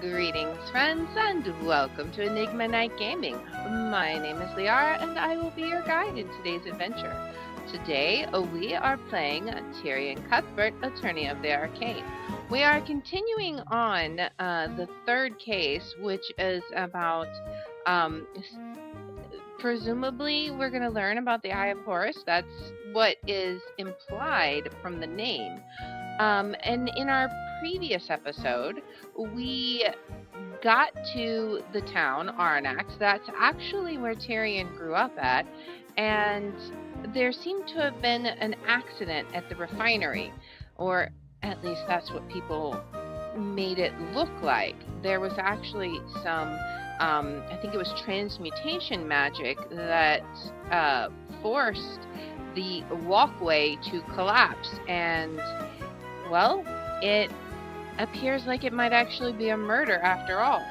Greetings, friends, and welcome to Enigma Night Gaming. My name is Liara, and I will be your guide in today's adventure. Today, we are playing Tyrion Cuthbert, Attorney of the Arcane. We are continuing on the third case, which is about, presumably, we're going to learn about the Eye of Horus. That's what is implied from the name. And in our previous episode, we got to the town, Arnax. That's actually where Tyrion grew up at. And there seemed to have been an accident at the refinery. Or at least that's what people made it look like. There was actually some, I think it was transmutation magic that forced the walkway to collapse. And well, it appears like it might actually be a murder after all.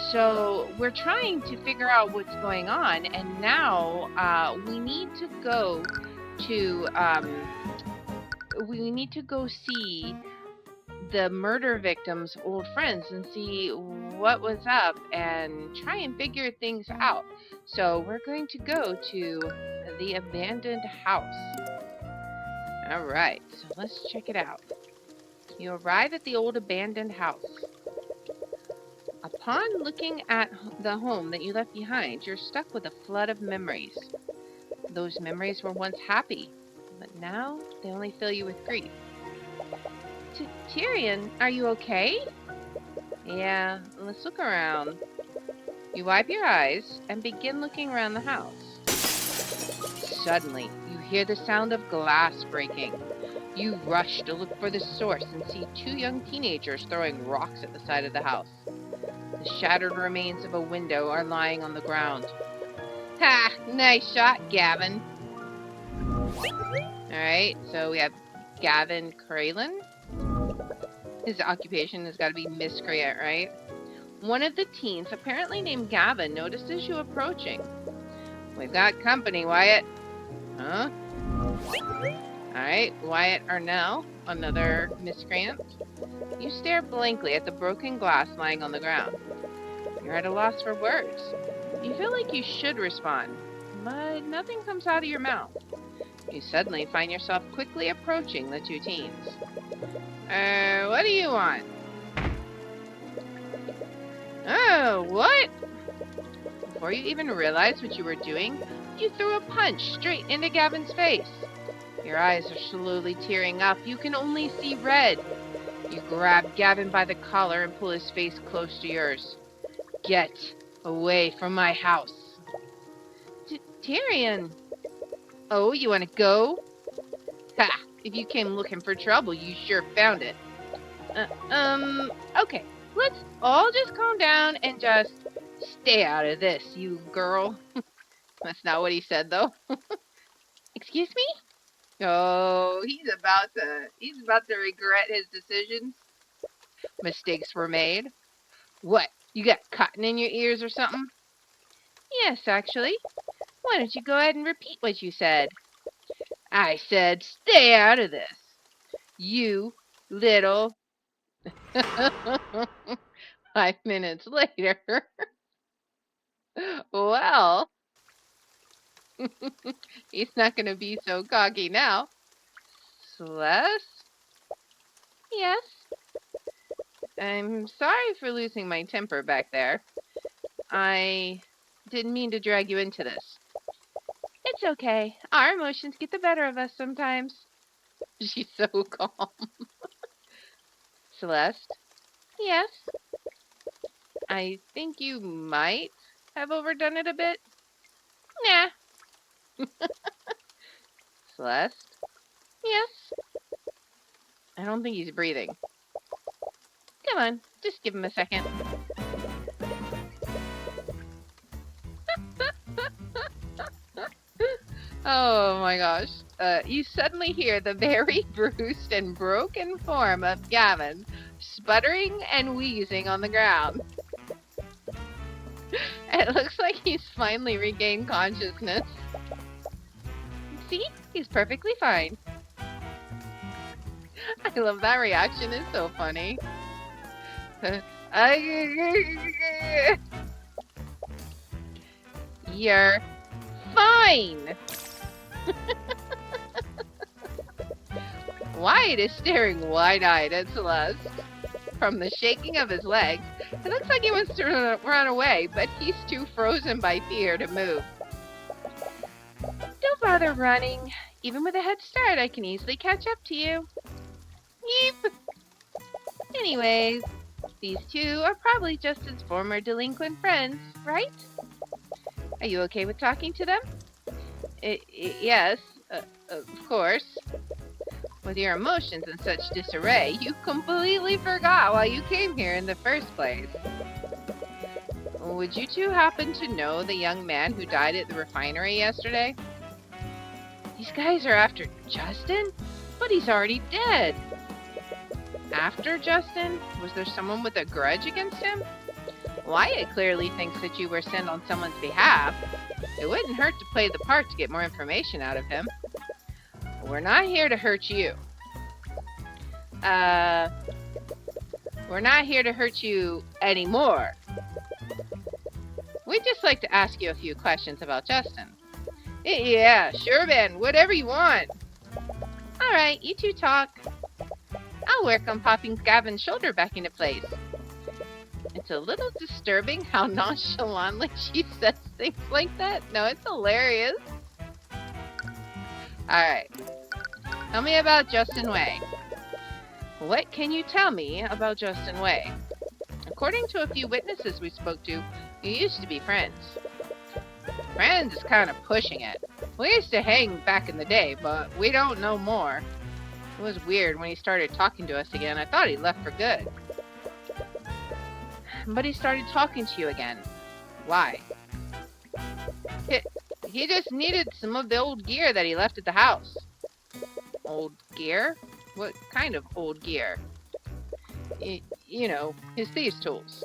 So we're trying to figure out what's going on, and now we need to go see the murder victim's old friends and see what was up and try and figure things out. So we're going to go to the abandoned house. All right, so let's check it out. You arrive at the old abandoned house. Upon looking at the home that you left behind, you're stuck with a flood of memories. Those memories were once happy, but now they only fill you with grief. Tyrion, are you okay? Yeah, let's look around. You wipe your eyes and begin looking around the house. Suddenly, you hear the sound of glass breaking. You rush to look for the source and see two young teenagers throwing rocks at the side of the house. The shattered remains of a window are lying on the ground. Ha! Nice shot, Gavin. Alright, so we have Gavin Kralin. His occupation has got to be miscreant, right? One of the teens, apparently named Gavin, notices you approaching. We've got company, Wyatt. Huh? Alright, Wyatt Arnell, another miscreant. You stare blankly at the broken glass lying on the ground. You're at a loss for words. You feel like you should respond, but nothing comes out of your mouth. You suddenly find yourself quickly approaching the two teens. What do you want? Oh, what? Before you even realized what you were doing, you threw a punch straight into Gavin's face. Your eyes are slowly tearing up. You can only see red. You grab Gavin by the collar and pull his face close to yours. Get away from my house. Tyrion. Oh, you want to go? Ha! If you came looking for trouble, you sure found it. Okay. Let's all just calm down and just stay out of this, you girl. That's not what he said, though. Excuse me? Oh, he's about to regret his decisions. Mistakes were made. What? You got cotton in your ears or something? Yes, actually. Why don't you go ahead and repeat what you said? I said, stay out of this. You little... 5 minutes later. Well, he's not going to be so cocky now. Celeste? Yes? I'm sorry for losing my temper back there. I didn't mean to drag you into this. It's okay. Our emotions get the better of us sometimes. She's so calm. Celeste? Yes? I think you might have overdone it a bit. Nah. Celeste? Yes? I don't think he's breathing. Come on, just give him a second. Oh my gosh. You suddenly hear the very bruised and broken form of Gavin sputtering and wheezing on the ground. It looks like he's finally regained consciousness. See? He's perfectly fine. I love that reaction. It's so funny. You're fine. Wyatt is staring wide-eyed at Celeste. From the shaking of his legs, it looks like he wants to run away, but he's too frozen by fear to move. Don't bother running. Even with a head start, I can easily catch up to you. Yeep. Anyways, these two are probably Justin's former delinquent friends, right? Are you okay with talking to them? Yes, of course. With your emotions in such disarray, you completely forgot why you came here in the first place. Would you two happen to know the young man who died at the refinery yesterday? These guys are after Justin? But he's already dead. After Justin? Was there someone with a grudge against him? Wyatt clearly thinks that you were sent on someone's behalf. It wouldn't hurt to play the part to get more information out of him. We're not here to hurt you. We're not here to hurt you anymore. We'd just like to ask you a few questions about Justin. Yeah, sure, Ben. Whatever you want. All right, you two talk. I'll work on popping Gavin's shoulder back into place. It's a little disturbing how nonchalantly she says things like that. No, it's hilarious. Alright. Tell me about Justin Way. What can you tell me about Justin Way? According to a few witnesses we spoke to, you used to be friends. Friends is kind of pushing it. We used to hang back in the day, but we don't know more. It was weird when he started talking to us again. I thought he left for good. But he started talking to you again. Why? He just needed some of the old gear that he left at the house. Old gear? What kind of old gear? You know, his thieves' tools.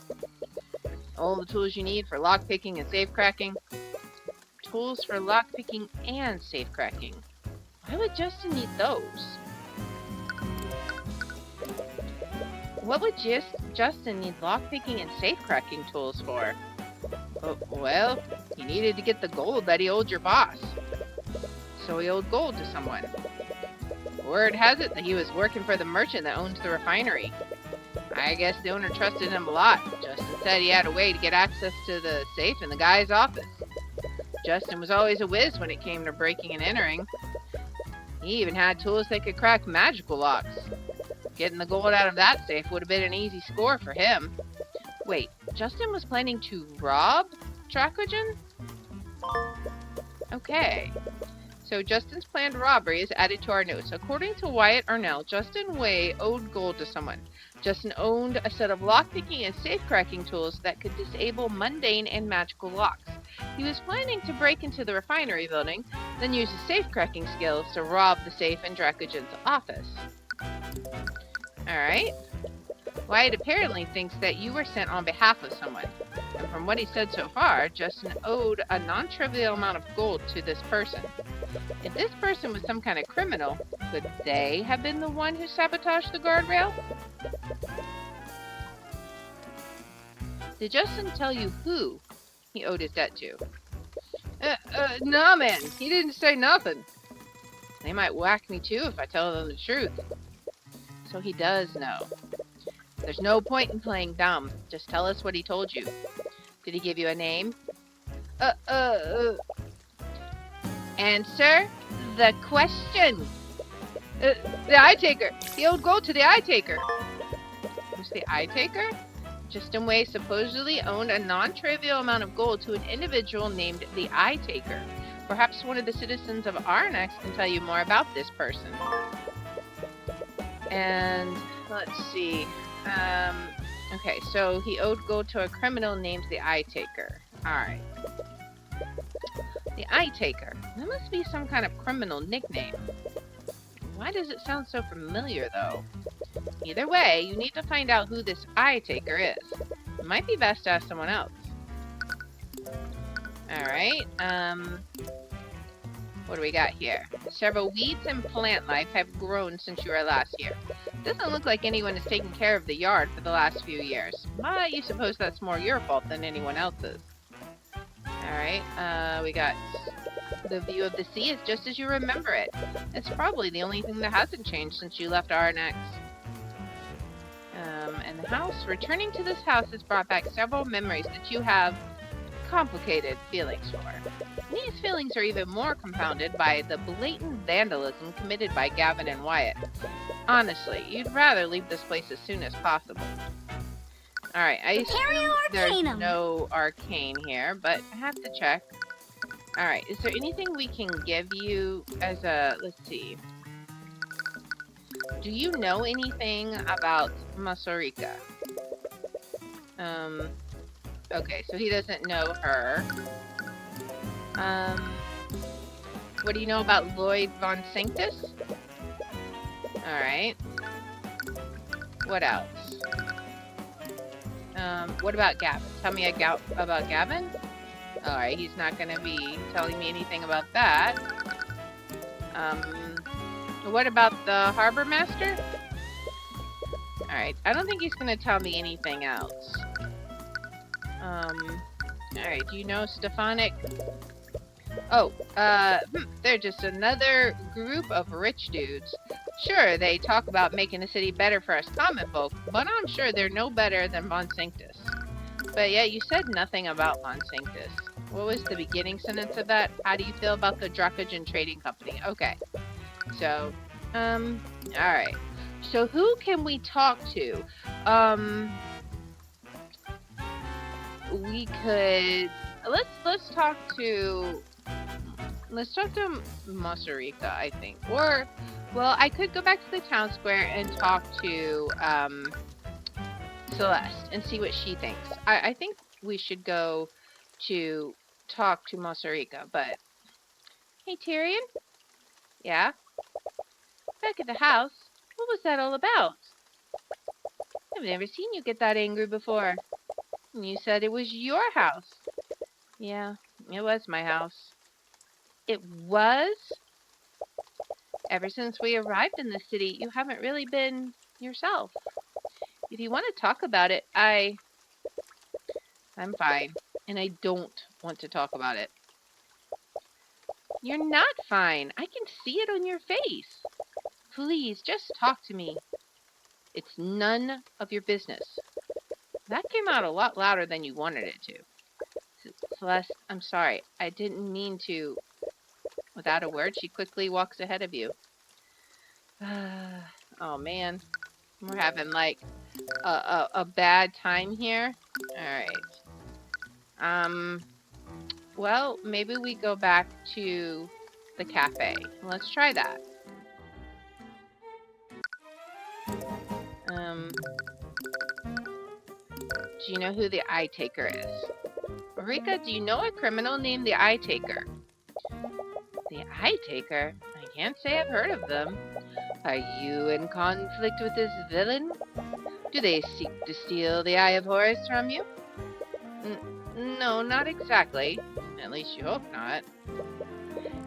All the tools you need for lockpicking and safe cracking. Tools for lockpicking and safe cracking. Why would Justin need those? What would Justin need lockpicking and safe cracking tools for? Well, he needed to get the gold that he owed your boss. So he owed gold to someone. Word has it that he was working for the merchant that owns the refinery. I guess the owner trusted him a lot. Justin said he had a way to get access to the safe in the guy's office. Justin was always a whiz when it came to breaking and entering. He even had tools that could crack magical locks. Getting the gold out of that safe would have been an easy score for him. Wait, Justin was planning to rob Tracogen? Okay. So Justin's planned robbery is added to our notes. According to Wyatt Arnell, Justin Way owed gold to someone. Justin owned a set of lockpicking and safe-cracking tools that could disable mundane and magical locks. He was planning to break into the refinery building, then use his safe-cracking skills to rob the safe in Tracogen's office. Alright. Wyatt apparently thinks that you were sent on behalf of someone. And from what he said so far, Justin owed a non-trivial amount of gold to this person. If this person was some kind of criminal, could they have been the one who sabotaged the guardrail? Did Justin tell you who he owed his debt to? Nah, man. He didn't say nothing. They might whack me too if I tell them the truth. So he does know. There's no point in playing dumb. Just tell us what he told you. Did he give you a name? Answer the question. The eye taker. He owed gold to the eye taker. Who's the eye taker? Justin Way supposedly owned a non-trivial amount of gold to an individual named the Eye Taker. Perhaps one of the citizens of Arnex can tell you more about this person. And let's see. Okay, so he owed gold to a criminal named the Eye Taker. Alright. The Eye Taker. That must be some kind of criminal nickname. Why does it sound so familiar, though? Either way, you need to find out who this Eye Taker is. It might be best to ask someone else. Alright, what do we got here? Several weeds and plant life have grown since you were last here. Doesn't look like anyone has taken care of the yard for the last few years. But you suppose that's more your fault than anyone else's. Alright, we got the view of the sea is just as you remember it. It's probably the only thing that hasn't changed since you left RNX. And the house, returning to this house has brought back several memories that you have complicated feelings for. These feelings are even more compounded by the blatant vandalism committed by Gavin and Wyatt. Honestly, you'd rather leave this place as soon as possible. Alright, I assume there's no arcane here, but I have to check. Alright, is there anything we can give you as a... let's see. Do you know anything about Masurika? Okay, so he doesn't know her. What do you know about Lloyd von Sanctus? Alright. What else? What about Gavin? Tell me about Gavin? Alright, he's not gonna be telling me anything about that. What about the Harbor Master? Alright, I don't think he's gonna tell me anything else. Alright, do you know Stefanik? Oh, they're just another group of rich dudes. Sure, they talk about making the city better for us common folk, but I'm sure they're no better than Von Sanctus. But yeah, you said nothing about Von Sanctus. What was the beginning sentence of that? How do you feel about the Dracogen Trading Company? Okay. So, alright. So who can we talk to? We could... Let's talk to Masurika, I think. Or, well, I could go back to the town square and talk to, Celeste and see what she thinks. I think we should go to talk to Masurika, but... Hey, Tyrion? Yeah? Back at the house? What was that all about? I've never seen you get that angry before. You said it was your house. Yeah, it was my house. It was? Ever since we arrived in the city, you haven't really been yourself. If you want to talk about it, I'm fine. And I don't want to talk about it. You're not fine. I can see it on your face. Please, just talk to me. It's none of your business. That came out a lot louder than you wanted it to. Celeste, I'm sorry. I didn't mean to. Without a word, she quickly walks ahead of you. Oh, man. We're having, like, a bad time here. Alright. Well, maybe we go back to the cafe. Let's try that. Do you know who the Eye Taker is? Rika, do you know a criminal named the Eye Taker? The Eye Taker? I can't say I've heard of them. Are you in conflict with this villain? Do they seek to steal the Eye of Horus from you? No, not exactly. At least you hope not.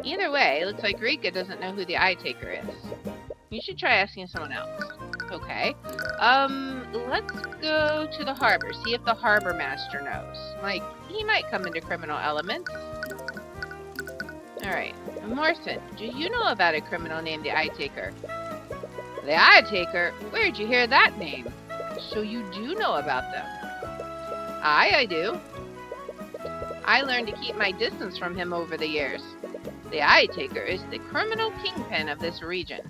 Either way, it looks like Rika doesn't know who the Eye Taker is. You should try asking someone else. Okay. Let's go to the harbor, see if the harbor master knows. Like, he might come into criminal elements. Alright. Morrison, do you know about a criminal named the Eye Taker? The Eye Taker? Where'd you hear that name? So you do know about them. I do. I learned to keep my distance from him over the years. The Eye Taker is the criminal kingpin of this region.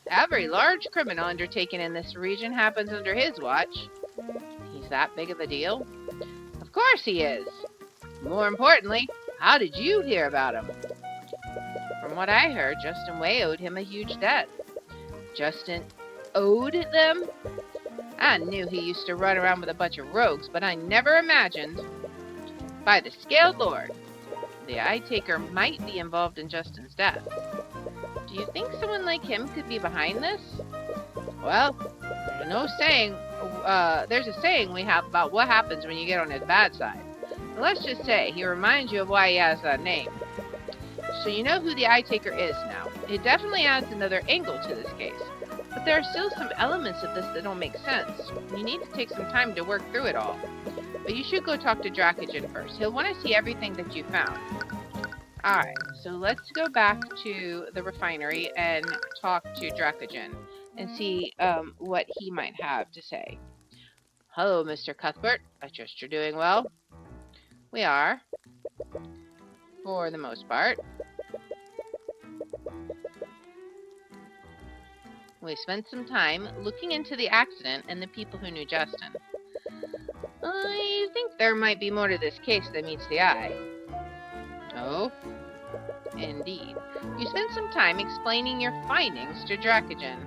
Every large criminal undertaken in this region happens under his watch. He's that big of a deal? Of course he is. More importantly, how did you hear about him? From what I heard, Justin Way owed him a huge debt. Justin owed them? I knew he used to run around with a bunch of rogues, but I never imagined. By the Scaled Lord, the Eye Taker might be involved in Justin's death. Do you think someone like him could be behind this? Well, there's a saying we have about what happens when you get on his bad side. But let's just say he reminds you of why he has that name. So you know who the Eye Taker is now. It definitely adds another angle to this case. But there are still some elements of this that don't make sense. You need to take some time to work through it all. But you should go talk to Dracogen first. He'll want to see everything that you found. Alright, so let's go back to the refinery and talk to Dracogen and see what he might have to say. Hello, Mr. Cuthbert. I trust you're doing well. We are, for the most part. We spent some time looking into the accident and the people who knew Justin. I think there might be more to this case than meets the eye. Oh? Indeed. You spent some time explaining your findings to Dracogen.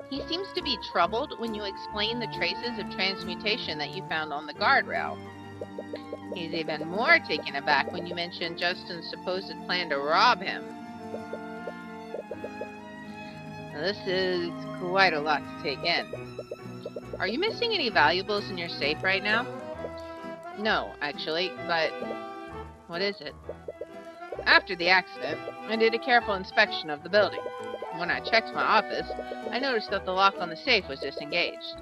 He seems to be troubled when you explain the traces of transmutation that you found on the guardrail. He's even more taken aback when you mention Justin's supposed plan to rob him. Now, this is quite a lot to take in. Are you missing any valuables in your safe right now? No, actually, but what is it? After the accident, I did a careful inspection of the building. When I checked my office, I noticed that the lock on the safe was disengaged.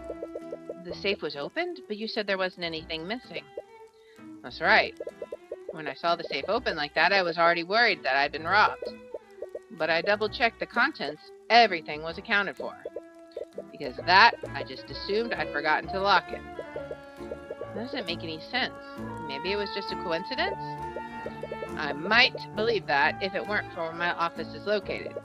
The safe was opened, but you said there wasn't anything missing. That's right. When I saw the safe open like that, I was already worried that I'd been robbed. But I double-checked the contents. Everything was accounted for. Because of that, I just assumed I'd forgotten to lock it. That doesn't make any sense. Maybe it was just a coincidence? I might believe that if it weren't for where my office is located.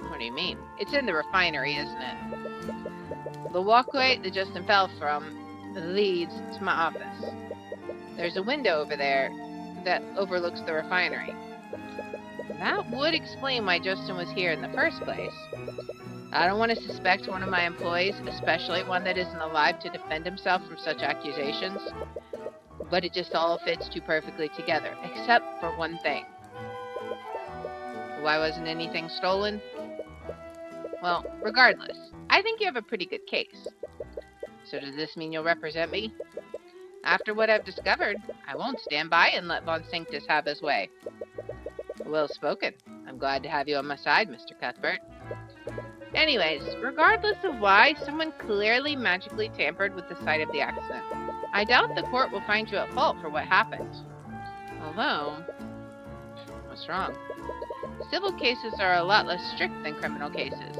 What do you mean? It's in the refinery, isn't it? The walkway that Justin fell from leads to my office. There's a window over there that overlooks the refinery. That would explain why Justin was here in the first place. I don't want to suspect one of my employees, especially one that isn't alive to defend himself from such accusations. But it just all fits too perfectly together, except for one thing. Why wasn't anything stolen? Well, regardless, I think you have a pretty good case. So does this mean you'll represent me? After what I've discovered, I won't stand by and let Von Sanctus have his way. Well spoken. I'm glad to have you on my side, Mr. Cuthbert. Anyways, regardless of why, someone clearly magically tampered with the site of the accident. I doubt the court will find you at fault for what happened. Although, what's wrong? Civil cases are a lot less strict than criminal cases.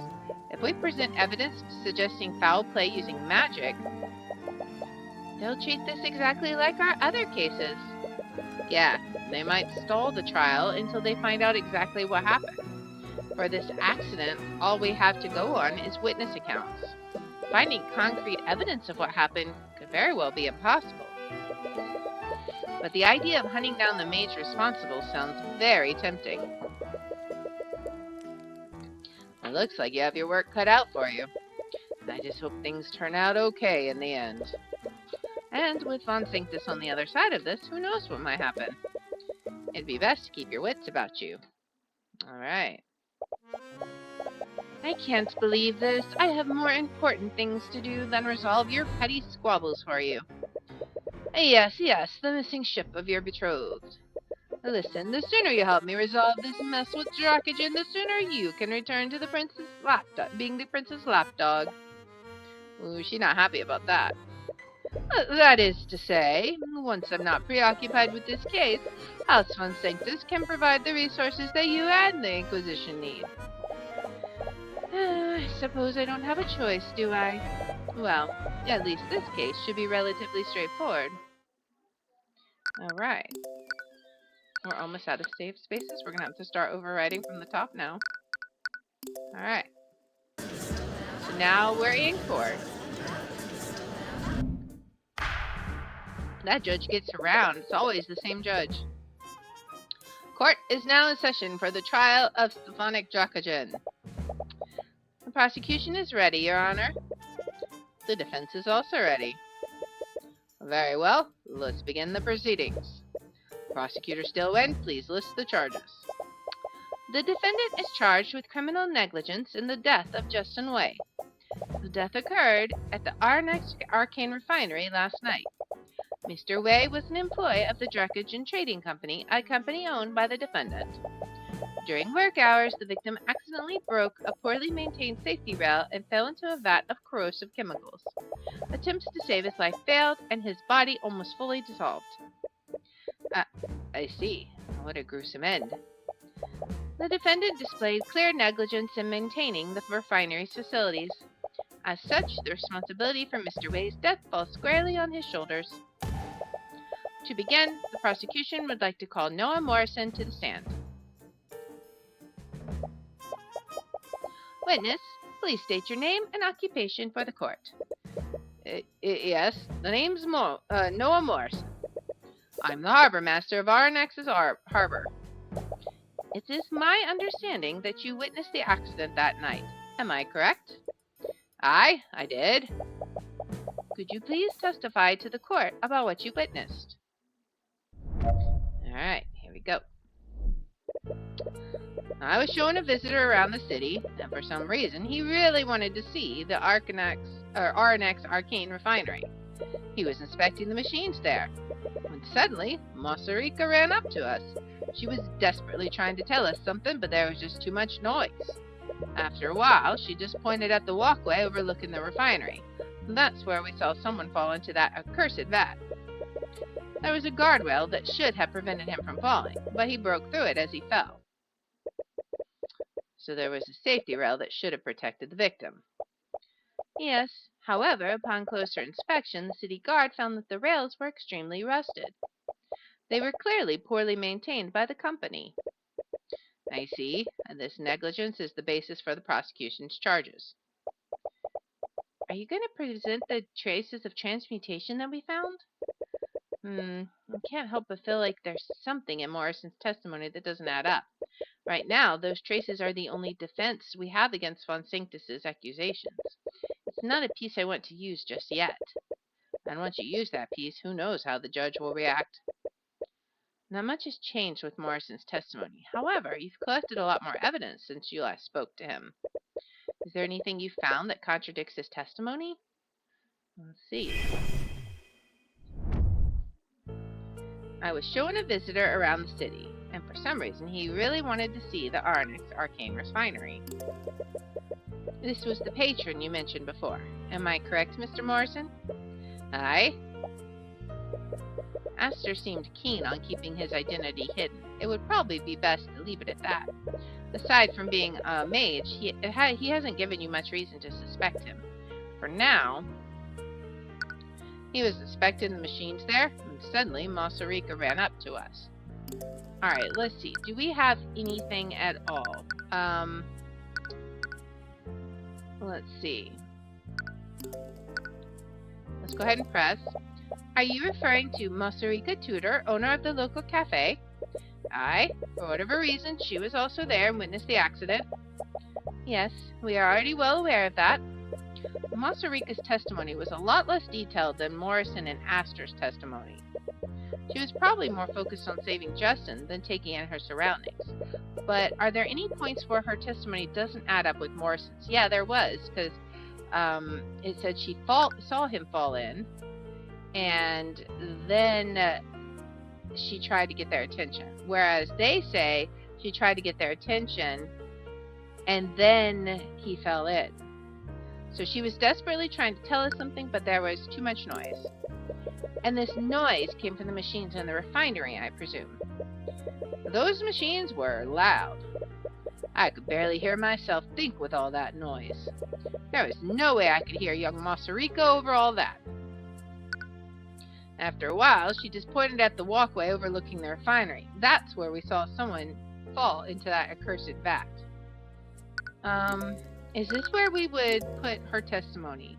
If we present evidence suggesting foul play using magic, they'll treat this exactly like our other cases. Yeah, they might stall the trial until they find out exactly what happened. For this accident, all we have to go on is witness accounts. Finding concrete evidence of what happened could very well be impossible. But the idea of hunting down the maids responsible sounds very tempting. It looks like you have your work cut out for you. I just hope things turn out okay in the end. And with Von Sanctus on the other side of this, who knows what might happen? It'd be best to keep your wits about you. Alright. I can't believe this. I have more important things to do than resolve your petty squabbles for you. Yes, the missing ship of your betrothed. Listen, the sooner you help me resolve this mess with Dracogen, the sooner you can return to the princess lapdog, being the princess lapdog. Ooh, she's not happy about that. That is to say, once I'm not preoccupied with this case, House Von Sanctus can provide the resources that you and the Inquisition need. I suppose I don't have a choice, do I? Well, at least this case should be relatively straightforward. Alright. We're almost out of save spaces. We're gonna have to start overwriting from the top now. Alright. So now we're in court. That judge gets around. It's always the same judge. Court is now in session for the trial of Stefanik Dracogen. The prosecution is ready, Your Honor. The defense is also ready. Very well, let's begin the proceedings. Prosecutor Stillwell, please list the charges. The defendant is charged with criminal negligence in the death of Justin Way. The death occurred at the Arcane Refinery last night. Mr. Way was an employee of the Dracogen Trading Company, a company owned by the defendant. During work hours, the victim accidentally broke a poorly maintained safety rail and fell into a vat of corrosive chemicals. Attempts to save his life failed, and his body almost fully dissolved. I see. What a gruesome end. The defendant displayed clear negligence in maintaining the refinery's facilities. As such, the responsibility for Mr. Wei's death falls squarely on his shoulders. To begin, the prosecution would like to call Noah Morrison to the stand. Witness, please state your name and occupation for the court. Yes, the name's Noah Morrison. I'm the harbor master of RNX's harbor. It is my understanding that you witnessed the accident that night. Am I correct? Aye, I did. Could you please testify to the court about what you witnessed? Alright, here we go. I was showing a visitor around the city, and for some reason, he really wanted to see the RNX Arcane Refinery. He was inspecting the machines there, when suddenly, Masarika ran up to us. She was desperately trying to tell us something, but there was just too much noise. After a while, she just pointed at the walkway overlooking the refinery. And that's where we saw someone fall into that accursed vat. There was a guardrail that should have prevented him from falling, but he broke through it as he fell. So there was a safety rail that should have protected the victim. Yes, however, upon closer inspection, the city guard found that the rails were extremely rusted. They were clearly poorly maintained by the company. I see, and this negligence is the basis for the prosecution's charges. Are you going to present the traces of transmutation that we found? I can't help but feel like there's something in Morrison's testimony that doesn't add up. Right now, those traces are the only defense we have against Von Sanctus's accusations. It's not a piece I want to use just yet. And once you use that piece, who knows how the judge will react. Not much has changed with Morrison's testimony. However, you've collected a lot more evidence since you last spoke to him. Is there anything you found that contradicts his testimony? Let's see. I was showing a visitor around the city, and for some reason he really wanted to see the RNX Arcane Refinery. This was the patron you mentioned before. Am I correct, Mr. Morrison? Aye. Aster seemed keen on keeping his identity hidden. It would probably be best to leave it at that. Aside from being a mage, he hasn't given you much reason to suspect him. For now, he was inspecting the machines there, and suddenly Masarika ran up to us. Alright, let's see. Do we have anything at all? Let's see. Let's go ahead and press. Are you referring to Masarika Tudor, owner of the local cafe? Aye. For whatever reason, she was also there and witnessed the accident. Yes, we are already well aware of that. Masarika's testimony was a lot less detailed than Morrison and Aster's testimony. She was probably more focused on saving Justin than taking in her surroundings. But are there any points where her testimony doesn't add up with Morrison's? Yeah, there was, because it said she saw him fall in, and then she tried to get their attention. Whereas they say she tried to get their attention, and then he fell in. So she was desperately trying to tell us something, but there was too much noise. And this noise came from the machines in the refinery, I presume. Those machines were loud. I could barely hear myself think with all that noise. There was no way I could hear young Masarika over all that. After a while, she just pointed at the walkway overlooking the refinery. That's where we saw someone fall into that accursed vat. Is this where we would put her testimony?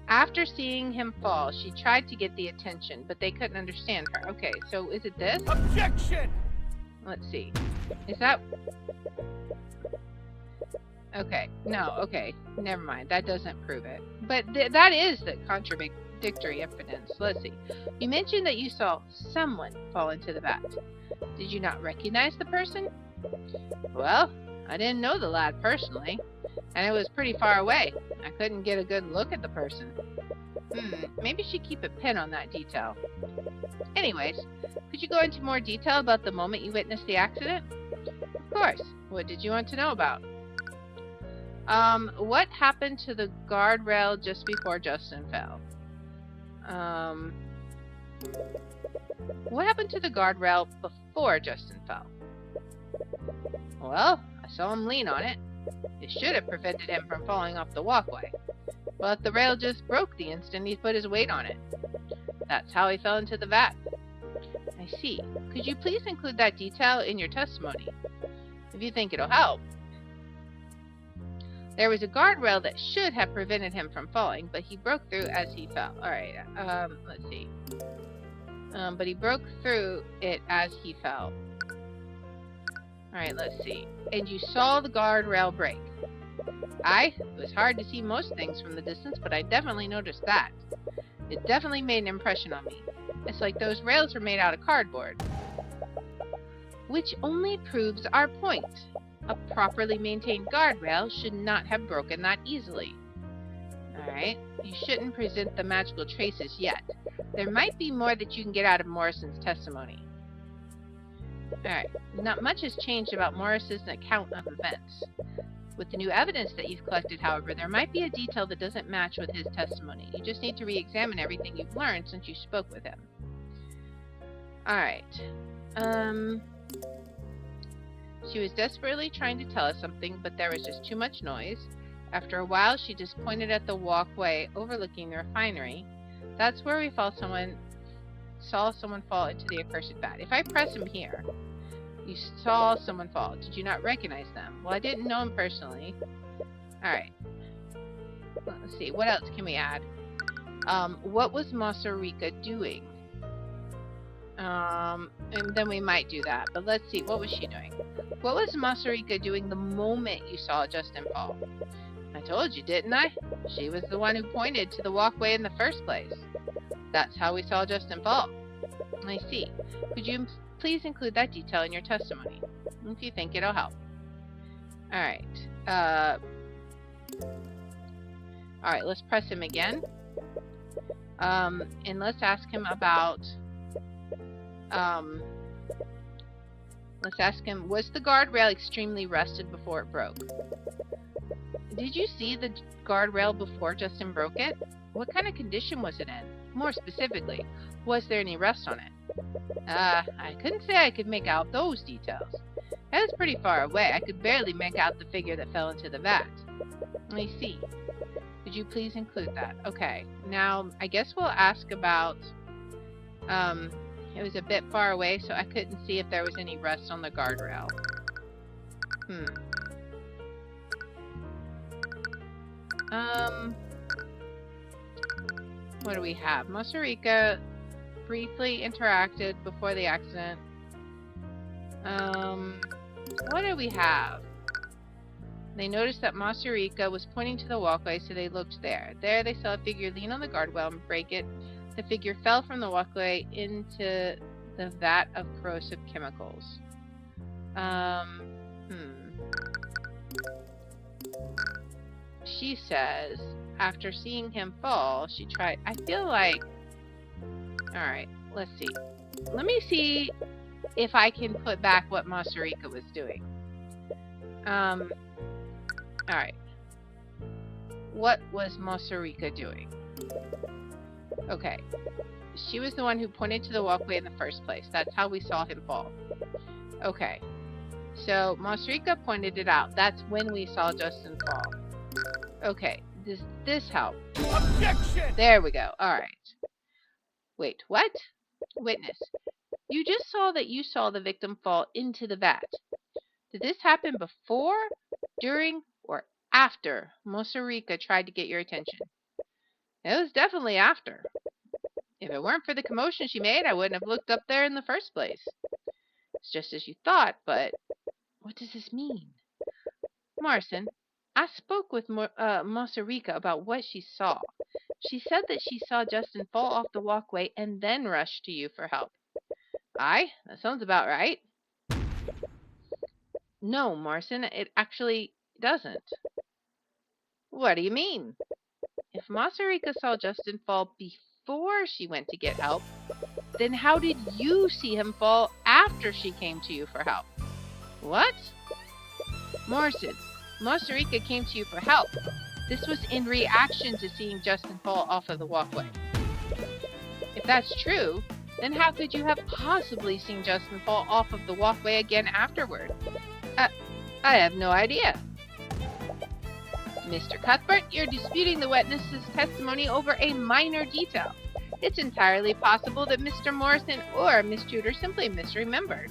After seeing him fall, she tried to get the attention, but they couldn't understand her. Okay, so is it this? Objection! Let's see. Is that... Okay, no, okay. Never mind. That doesn't prove it. But that is the contradictory evidence. Let's see. You mentioned that you saw someone fall into the vat. Did you not recognize the person? Well, I didn't know the lad personally, and it was pretty far away. I couldn't get a good look at the person. Maybe she'd keep a pin on that detail. Anyways, could you go into more detail about the moment you witnessed the accident? course. What did you want to know about? What happened to the guardrail just before Justin fell? What happened to the guardrail before Justin fell? Well, I saw him lean on it. It should have prevented him from falling off the walkway. But the rail just broke the instant he put his weight on it. That's how he fell into the vat. I see. Could you please include that detail in your testimony, if you think it'll help? There was a guardrail that should have prevented him from falling, but he broke through as he fell. Alright, let's see. But he broke through it as he fell. Alright, let's see. And you saw the guardrail break. It was hard to see most things from the distance, but I definitely noticed that. It definitely made an impression on me. It's like those rails were made out of cardboard. Which only proves our point. A properly maintained guardrail should not have broken that easily. Alright, you shouldn't present the magical traces yet. There might be more that you can get out of Morrison's testimony. Alright, not much has changed about Morrison's account of events. With the new evidence that you've collected, however, there might be a detail that doesn't match with his testimony. You just need to re-examine everything you've learned since you spoke with him. Alright. She was desperately trying to tell us something, but there was just too much noise. After a while, she just pointed at the walkway overlooking the refinery. That's where we saw someone fall into the accursed vat. If I press him here, you saw someone fall. Did you not recognize them? Well, I didn't know him personally. Alright. Let's see. What else can we add? What was Masarika doing? And then we might do that. But let's see. What was she doing? What was Masarika doing the moment you saw Justin fall? I told you, didn't I? She was the one who pointed to the walkway in the first place. That's how we saw Justin fall. I see. Could you please include that detail in your testimony, if you think it'll help? Alright. Alright, let's press him again. And let's ask him about... let's ask him, was the guardrail extremely rusted before it broke? Did you see the guardrail before Justin broke it? What kind of condition was it in? More specifically, was there any rust on it? I couldn't say I could make out those details. That was pretty far away. I could barely make out the figure that fell into the vat. I see. Could you please include that? Okay. Now, I guess we'll ask about... it was a bit far away, so I couldn't see if there was any rust on the guardrail. What do we have? Masarika briefly interacted before the accident. What do we have? They noticed that Masarika was pointing to the walkway, so they looked there. There they saw a figure lean on the guardrail and break it. The figure fell from the walkway into the vat of corrosive chemicals. She says, after seeing him fall, she tried... I feel like... Alright, let's see. Let me see if I can put back what Masarika was doing. Alright. What was Masarika doing? Okay. She was the one who pointed to the walkway in the first place. That's how we saw him fall. Okay. So, Masarika pointed it out. That's when we saw Justin fall. Okay. Does this help? Objection! There we go. Alright. Wait, what? Witness. You just saw that you saw the victim fall into the vat. Did this happen before, during, or after Masarika tried to get your attention? It was definitely after. If it weren't for the commotion she made, I wouldn't have looked up there in the first place. It's just as you thought, but what does this mean? Morrison, I spoke with Masarika about what she saw. She said that she saw Justin fall off the walkway and then rush to you for help. Aye, that sounds about right. No, Morrison, it actually doesn't. What do you mean? If Masarika saw Justin fall before she went to get help, then how did you see him fall after she came to you for help? What? Morrison, Marika came to you for help. This was in reaction to seeing Justin fall off of the walkway. If that's true, then how could you have possibly seen Justin fall off of the walkway again afterward? I have no idea. Mr. Cuthbert, you're disputing the witness's testimony over a minor detail. It's entirely possible that Mr. Morrison or Miss Tudor simply misremembered.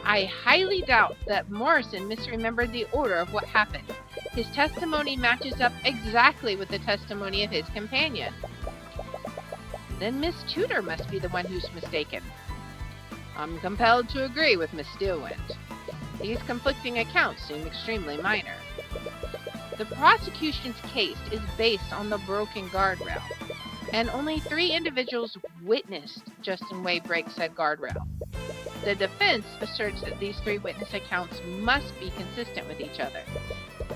I highly doubt that Morrison misremembered the order of what happened. His testimony matches up exactly with the testimony of his companion. Then Miss Tudor must be the one who's mistaken. I'm compelled to agree with Miss Steelwind. These conflicting accounts seem extremely minor. The prosecution's case is based on the broken guardrail, and only 3 individuals witnessed Justin Way break said guardrail. The defense asserts that these 3 witness accounts must be consistent with each other.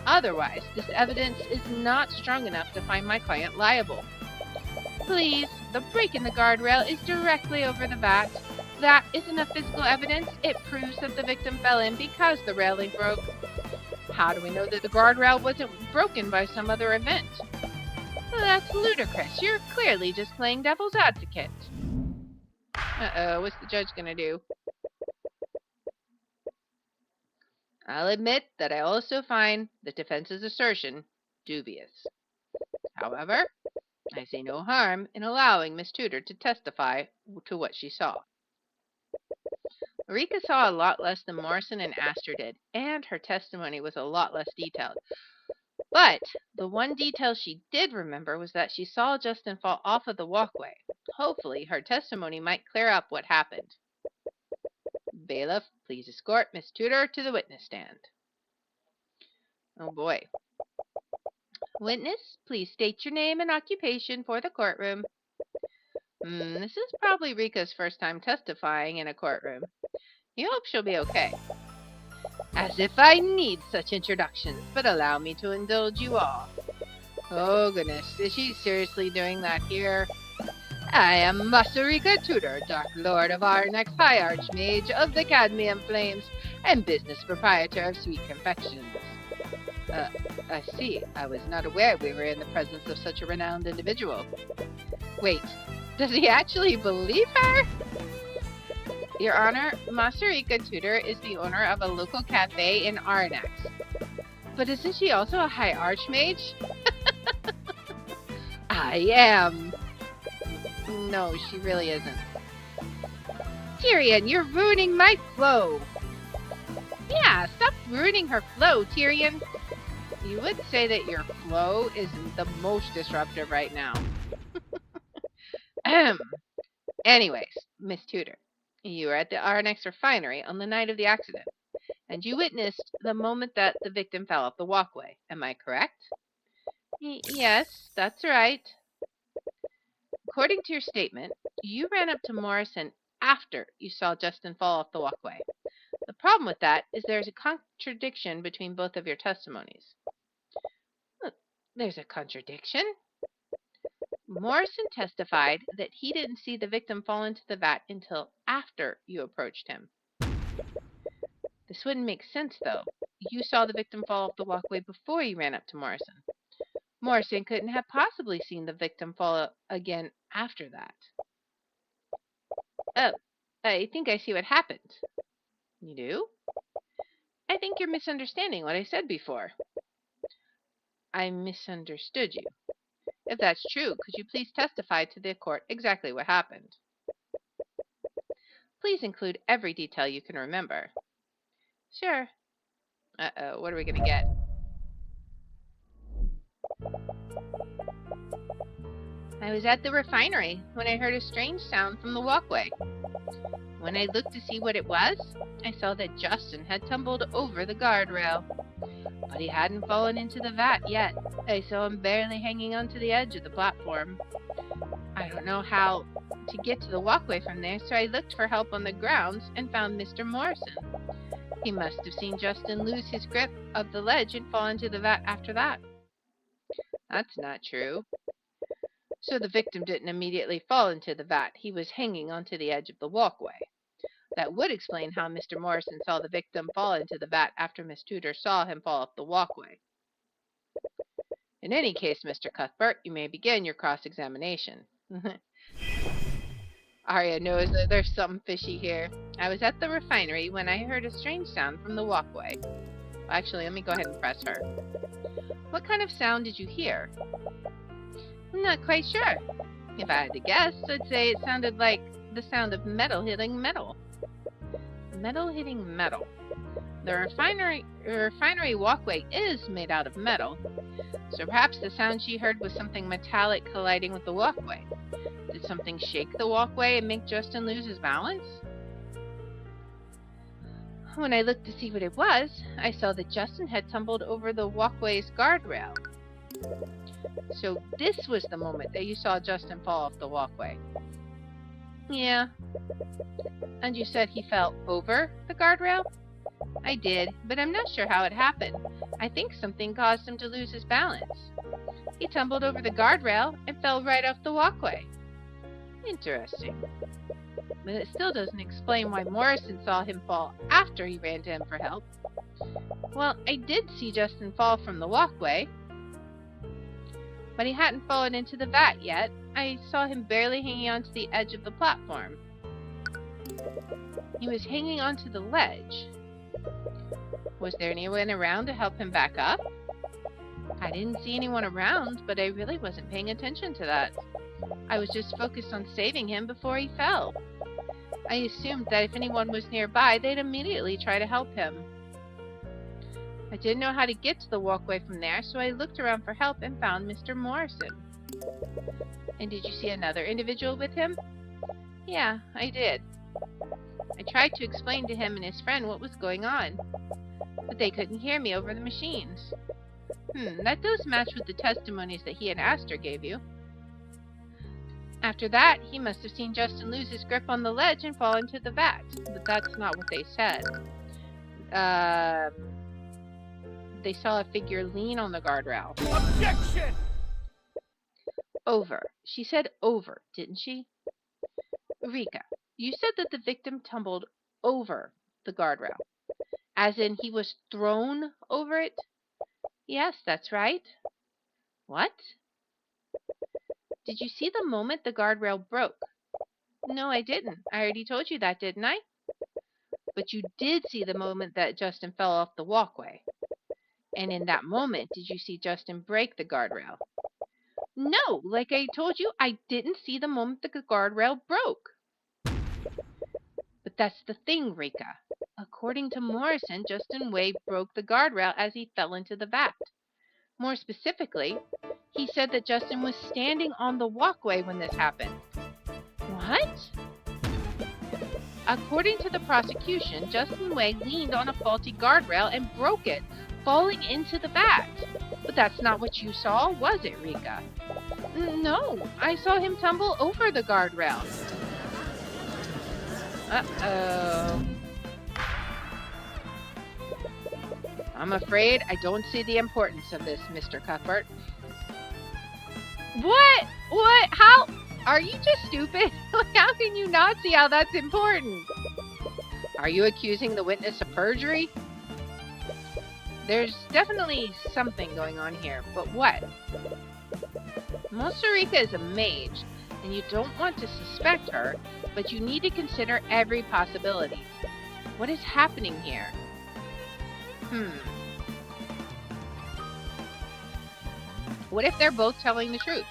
Otherwise, this evidence is not strong enough to find my client liable. Please, the break in the guardrail is directly over the vat. That isn't a physical evidence. It proves that the victim fell in because the railing broke. How do we know that the guardrail wasn't broken by some other event? Well, that's ludicrous. You're clearly just playing devil's advocate. Uh-oh, what's the judge gonna do? I'll admit that I also find the defense's assertion dubious. However, I see no harm in allowing Miss Tudor to testify to what she saw. Rika saw a lot less than Morrison and Aster did, and her testimony was a lot less detailed. But the one detail she did remember was that she saw Justin fall off of the walkway. Hopefully, her testimony might clear up what happened. Bailiff, please escort Miss Tudor to the witness stand. Oh boy. Witness, please state your name and occupation for the courtroom. This is probably Rika's first time testifying in a courtroom. You hope she'll be okay. As if I need such introductions, but allow me to indulge you all. Oh goodness, is she seriously doing that here? I am Master Rika Tudor, Dark Lord of Arnex, High Archmage of the Cadmium Flames, and business proprietor of Sweet Confections. I see. I was not aware we were in the presence of such a renowned individual. Wait, does he actually believe her? Your Honor, Master Rika Tudor is the owner of a local cafe in Arnex. But isn't she also a High Archmage? I am. No, she really isn't. Tyrion, you're ruining my flow. Yeah, stop ruining her flow, Tyrion. You would say that your flow is the most disruptive right now. Anyways, Miss Tudor, you were at the Arnex refinery on the night of the accident, and you witnessed the moment that the victim fell off the walkway. Am I correct? Yes, that's right. According to your statement, you ran up to Morrison after you saw Justin fall off the walkway. The problem with that is there's a contradiction between both of your testimonies. There's a contradiction? Morrison testified that he didn't see the victim fall into the vat until after you approached him. This wouldn't make sense, though. You saw the victim fall off the walkway before you ran up to Morrison. Morrison couldn't have possibly seen the victim fall again after that. Oh, I think I see what happened. You do? I think you're misunderstanding what I said before. I misunderstood you. If that's true, could you please testify to the court exactly what happened? Please include every detail you can remember. Sure. Uh-oh, what are we going to get? I was at the refinery when I heard a strange sound from the walkway. When I looked to see what it was, I saw that Justin had tumbled over the guardrail. But he hadn't fallen into the vat yet. I saw him barely hanging onto the edge of the platform. I don't know how to get to the walkway from there, so I looked for help on the grounds and found Mr. Morrison. He must have seen Justin lose his grip of the ledge and fall into the vat after that. That's not true. So the victim didn't immediately fall into the vat. He was hanging onto the edge of the walkway. That would explain how Mr. Morrison saw the victim fall into the vat after Miss Tudor saw him fall up the walkway. In any case, Mr. Cuthbert, you may begin your cross-examination. Arya knows that there's something fishy here. I was at the refinery when I heard a strange sound from the walkway. Actually, let me go ahead and press her. What kind of sound did you hear? I'm not quite sure. If I had to guess, I'd say it sounded like the sound of metal hitting metal. Metal hitting metal. The refinery walkway is made out of metal, so perhaps the sound she heard was something metallic colliding with the walkway. Did something shake the walkway and make Justin lose his balance? When I looked to see what it was, I saw that Justin had tumbled over the walkway's guardrail. So this was the moment that you saw Justin fall off the walkway. Yeah. And you said he fell over the guardrail? I did, but I'm not sure how it happened. I think something caused him to lose his balance. He tumbled over the guardrail and fell right off the walkway. Interesting. But it still doesn't explain why Morrison saw him fall after he ran to him for help. Well, I did see Justin fall from the walkway, but he hadn't fallen into the vat yet. I saw him barely hanging onto the edge of the platform. He was hanging onto the ledge. Was there anyone around to help him back up? I didn't see anyone around, but I really wasn't paying attention to that. I was just focused on saving him before he fell. I assumed that if anyone was nearby, they'd immediately try to help him. I didn't know how to get to the walkway from there, so I looked around for help and found Mr. Morrison. And did you see another individual with him? Yeah, I did. I tried to explain to him and his friend what was going on, but they couldn't hear me over the machines. That does match with the testimonies that he and Aster gave you. After that, he must have seen Justin lose his grip on the ledge and fall into the vat, but that's not what they said. They saw a figure lean on the guardrail. Objection! Over. She said over, didn't she? Rika, you said that the victim tumbled over the guardrail, as in he was thrown over it? Yes, that's right. What? Did you see the moment the guardrail broke? No, I didn't. I already told you that, didn't I? But you did see the moment that Justin fell off the walkway. And in that moment, did you see Justin break the guardrail? No, like I told you, I didn't see the moment the guardrail broke. But that's the thing, Rika. According to Morrison, Justin Wade broke the guardrail as he fell into the vat. More specifically, he said that Justin was standing on the walkway when this happened. What? According to the prosecution, Justin Wade leaned on a faulty guardrail and broke it, falling into the vat. But that's not what you saw, was it, Rika? No, I saw him tumble over the guardrail. Uh-oh. I'm afraid I don't see the importance of this, Mr. Cuthbert. What? What? How? Are you just stupid? How can you not see how that's important? Are you accusing the witness of perjury? There's definitely something going on here, but what? Rika is a mage, and you don't want to suspect her, but you need to consider every possibility. What is happening here? What if they're both telling the truth?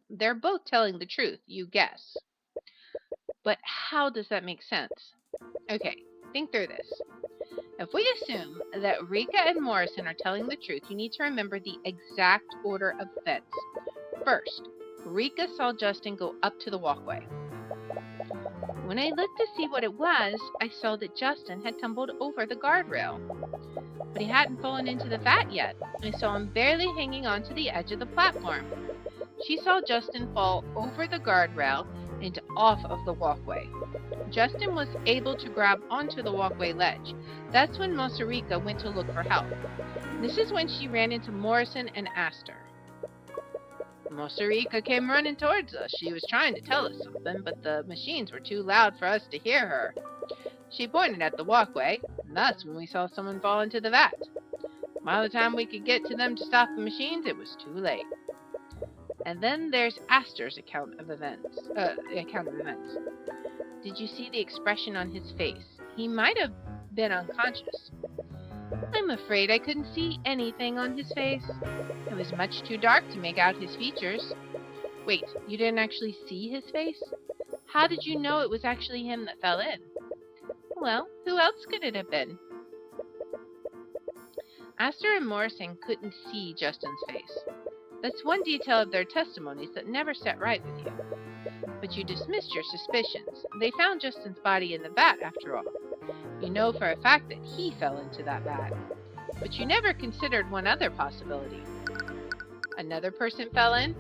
They're both telling the truth, you guess. But how does that make sense? Okay, think through this. If we assume that Rika and Morrison are telling the truth, you need to remember the exact order of events. First, Rika saw Justin go up to the walkway. When I looked to see what it was, I saw that Justin had tumbled over the guardrail. But he hadn't fallen into the vat yet. I saw him barely hanging onto the edge of the platform. She saw Justin fall over the guardrail and off of the walkway. Justin was able to grab onto the walkway ledge. That's when Rika went to look for help. This is when she ran into Morrison and Aster. Rika came running towards us. She was trying to tell us something, but the machines were too loud for us to hear her. She pointed at the walkway, and that's when we saw someone fall into the vat. By the time we could get to them to stop the machines, it was too late. And then there's Aster's account of events. Did you see the expression on his face? He might have been unconscious. I'm afraid I couldn't see anything on his face. It was much too dark to make out his features. Wait, you didn't actually see his face? How did you know it was actually him that fell in? Well, who else could it have been? Aster and Morrison couldn't see Justin's face. That's one detail of their testimonies that never set right with you. But you dismissed your suspicions. They found Justin's body in the vat, after all. You know for a fact that he fell into that vat. But you never considered one other possibility. Another person fell in?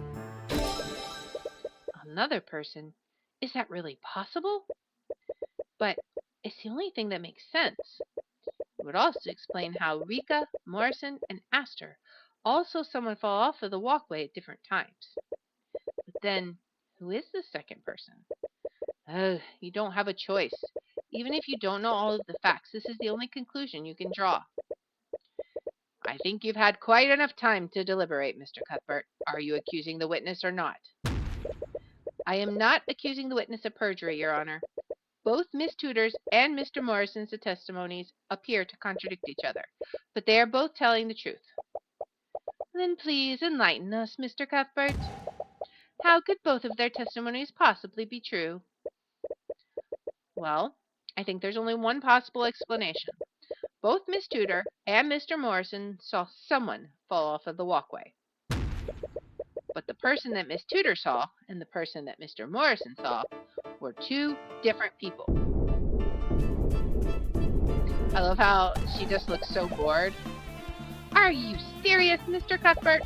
Another person? Is that really possible? But it's the only thing that makes sense. It would also explain how Rika, Morrison, and Aster all saw someone fall off of the walkway at different times. But then, who is the second person? You don't have a choice. Even if you don't know all of the facts, this is the only conclusion you can draw. I think you've had quite enough time to deliberate, Mr. Cuthbert. Are you accusing the witness or not? I am not accusing the witness of perjury, Your Honor. Both Miss Tudor's and Mr. Morrison's testimonies appear to contradict each other, but they are both telling the truth. Then please enlighten us, Mr. Cuthbert. How could both of their testimonies possibly be true? Well, I think there's only one possible explanation. Both Miss Tudor and Mr. Morrison saw someone fall off of the walkway. But the person that Miss Tudor saw and the person that Mr. Morrison saw were two different people. I love how she just looks so bored. Are you serious, Mr. Cuthbert?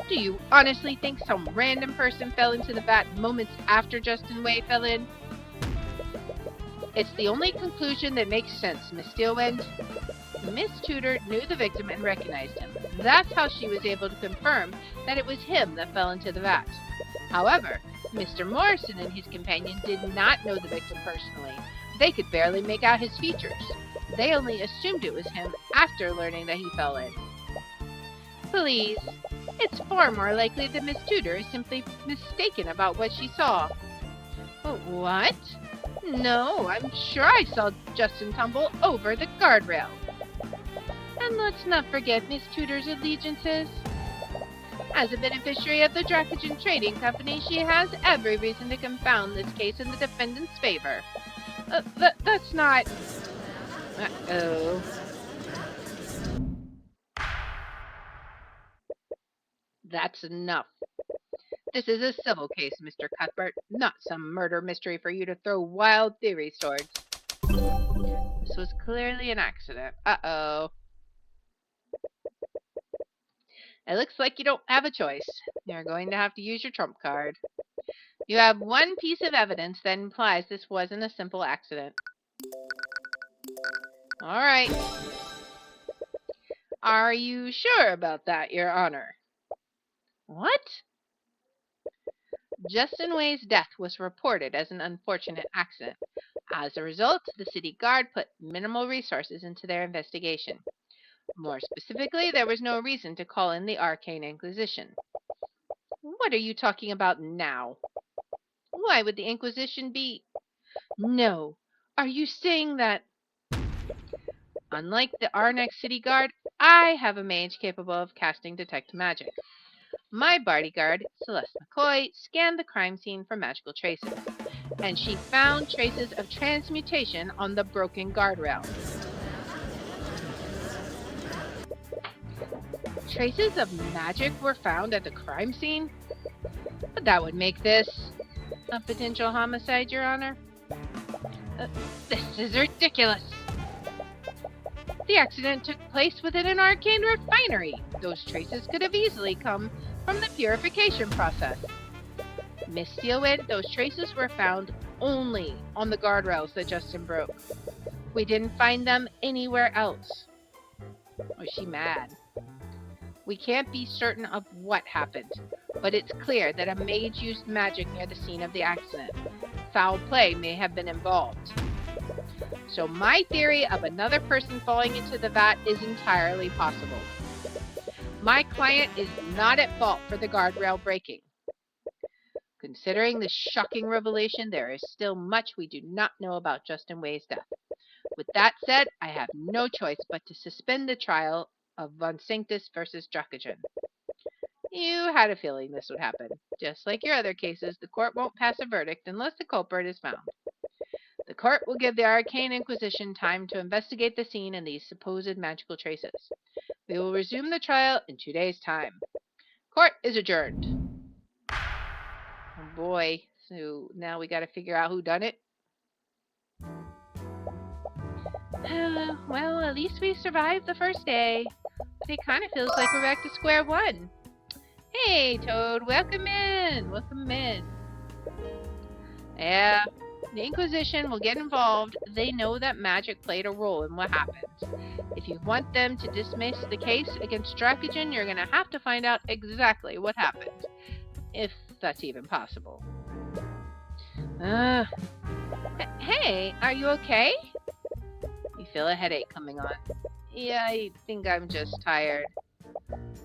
Do you honestly think some random person fell into the vat moments after Justin Way fell in? It's the only conclusion that makes sense, Miss Steelwind. Miss Tudor knew the victim and recognized him. That's how she was able to confirm that it was him that fell into the vat. However, Mr. Morrison and his companion did not know the victim personally. They could barely make out his features. They only assumed it was him after learning that he fell in. Please, it's far more likely that Miss Tudor is simply mistaken about what she saw. What? No, I'm sure I saw Justin tumble over the guardrail. And let's not forget Miss Tudor's allegiances. As a beneficiary of the Dracogen Trading Company, she has every reason to confound this case in the defendant's favor. That's not... Uh-oh. That's enough. This is a civil case, Mr. Cuthbert, not some murder mystery for you to throw wild theories towards. This was clearly an accident. Uh-oh. It looks like you don't have a choice. You're going to have to use your trump card. You have one piece of evidence that implies this wasn't a simple accident. All right. Are you sure about that, Your Honor? What? Justin Way's death was reported as an unfortunate accident. As a result, the city guard put minimal resources into their investigation. More specifically, there was no reason to call in the Arcane Inquisition. What are you talking about now? Why would the Inquisition be... No. Are you saying that... Unlike the Arnex City Guard, I have a mage capable of casting Detect Magic. My bodyguard, Celeste McCoy, scanned the crime scene for magical traces, and she found traces of transmutation on the broken guardrail. Traces of magic were found at the crime scene? But that would make this a potential homicide, Your Honor. This is ridiculous. The accident took place within an arcane refinery. Those traces could have easily come from the purification process. Miss Steelwind, those traces were found only on the guardrails that Justin broke. We didn't find them anywhere else. Was she mad? We can't be certain of what happened, but it's clear that a mage used magic near the scene of the accident. Foul play may have been involved. So my theory of another person falling into the vat is entirely possible. My client is not at fault for the guardrail breaking. Considering this shocking revelation, there is still much we do not know about Justin Way's death. With that said, I have no choice but to suspend the trial of Von Sanctus versus Dracogen. You had a feeling this would happen. Just like your other cases, the court won't pass a verdict unless the culprit is found. The court will give the Arcane Inquisition time to investigate the scene and these supposed magical traces. We will resume the trial in 2 days' time. Court is adjourned. Oh boy, so now we gotta figure out who done it. Well, at least we survived the first day. But it kind of feels like we're back to square one. Hey, Toad, welcome in. Welcome in. Yeah, the Inquisition will get involved. They know that magic played a role in what happened. If you want them to dismiss the case against Dracogen, you're going to have to find out exactly what happened. If that's even possible. Hey, are you okay? You feel a headache coming on. Yeah, I think I'm just tired.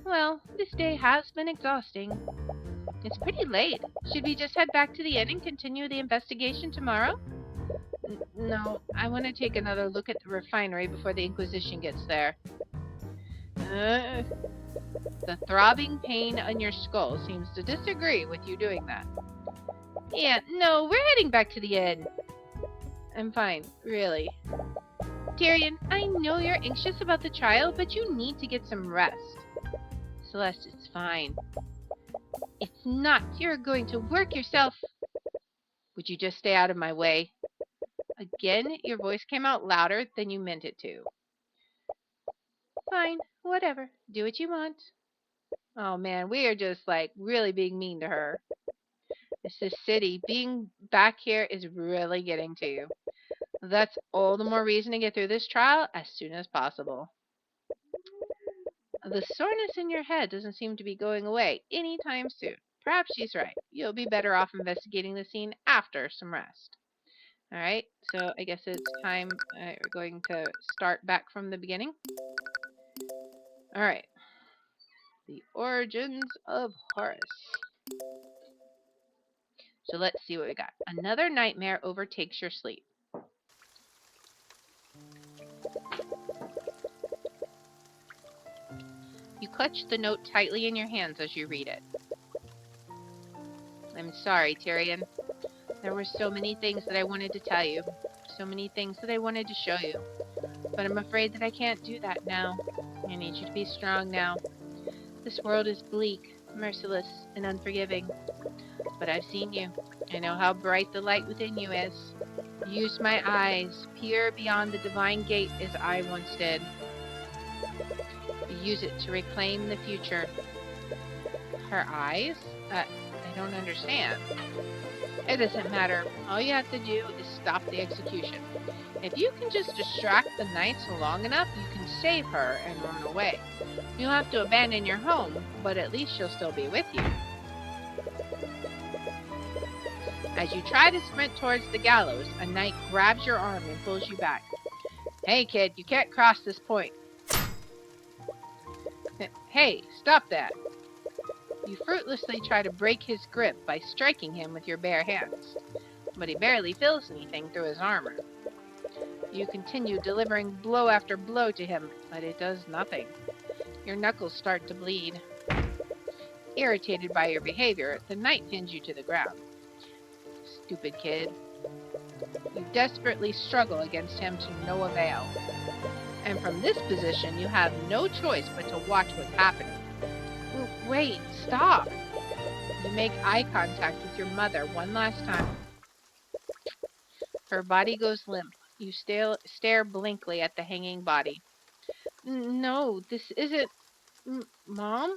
Well, this day has been exhausting. It's pretty late. Should we just head back to the inn and continue the investigation tomorrow? No, I want to take another look at the refinery before the Inquisition gets there. The throbbing pain on your skull seems to disagree with you doing that. Yeah, no, we're heading back to the inn. I'm fine, really. Tyrion, I know you're anxious about the trial, but you need to get some rest. Celeste, it's fine. It's not. You're going to work yourself. Would you just stay out of my way? Again, your voice came out louder than you meant it to. Fine, whatever. Do what you want. Oh man, we are just like really being mean to her. It's this city. Being back here is really getting to you. That's all the more reason to get through this trial as soon as possible. The soreness in your head doesn't seem to be going away anytime soon. Perhaps she's right. You'll be better off investigating the scene after some rest. Alright, so I guess it's time. We're going to start back from the beginning. Alright. The origins of Horus. So let's see what we got. Another nightmare overtakes your sleep. You clutch the note tightly in your hands as you read it. I'm sorry, Tyrion. There were so many things that I wanted to tell you. So many things that I wanted to show you. But I'm afraid that I can't do that now. I need you to be strong now. This world is bleak, merciless, and unforgiving. But I've seen you. I know how bright the light within you is. Use my eyes, peer beyond the divine gate as I once did. Use it to reclaim the future. Her eyes? I don't understand. It doesn't matter. All you have to do is stop the execution. If you can just distract the knights long enough, you can save her and run away. You'll have to abandon your home, but at least she'll still be with you. As you try to sprint towards the gallows, a knight grabs your arm and pulls you back. Hey kid, you can't cross this point. Hey, stop that. You fruitlessly try to break his grip by striking him with your bare hands, but he barely feels anything through his armor. You continue delivering blow after blow to him, but it does nothing. Your knuckles start to bleed. Irritated by your behavior, the knight pins you to the ground. Stupid kid. You desperately struggle against him to no avail. And from this position, you have no choice but to watch what's happening. Wait, stop! You make eye contact with your mother one last time. Her body goes limp. You stare blankly at the hanging body. No, this isn't... Mom?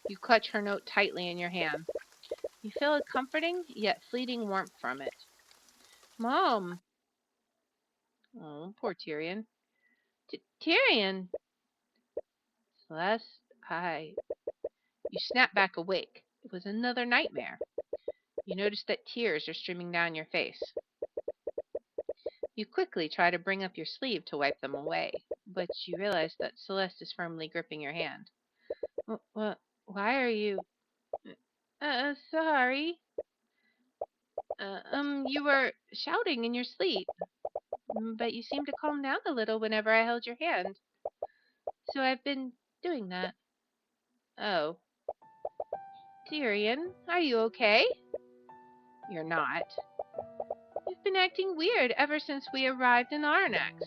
You clutch her note tightly in your hand. You feel a comforting, yet fleeting warmth from it. Mom! Oh, poor Tyrion. Tyrion! Celeste, You snap back awake. It was another nightmare. You notice that tears are streaming down your face. You quickly try to bring up your sleeve to wipe them away, but you realize that Celeste is firmly gripping your hand. Why are you... Sorry. You were shouting in your sleep, but you seemed to calm down a little whenever I held your hand. So I've been doing that. Oh. Tyrion, are you okay? You're not. You've been acting weird ever since we arrived in Arnax.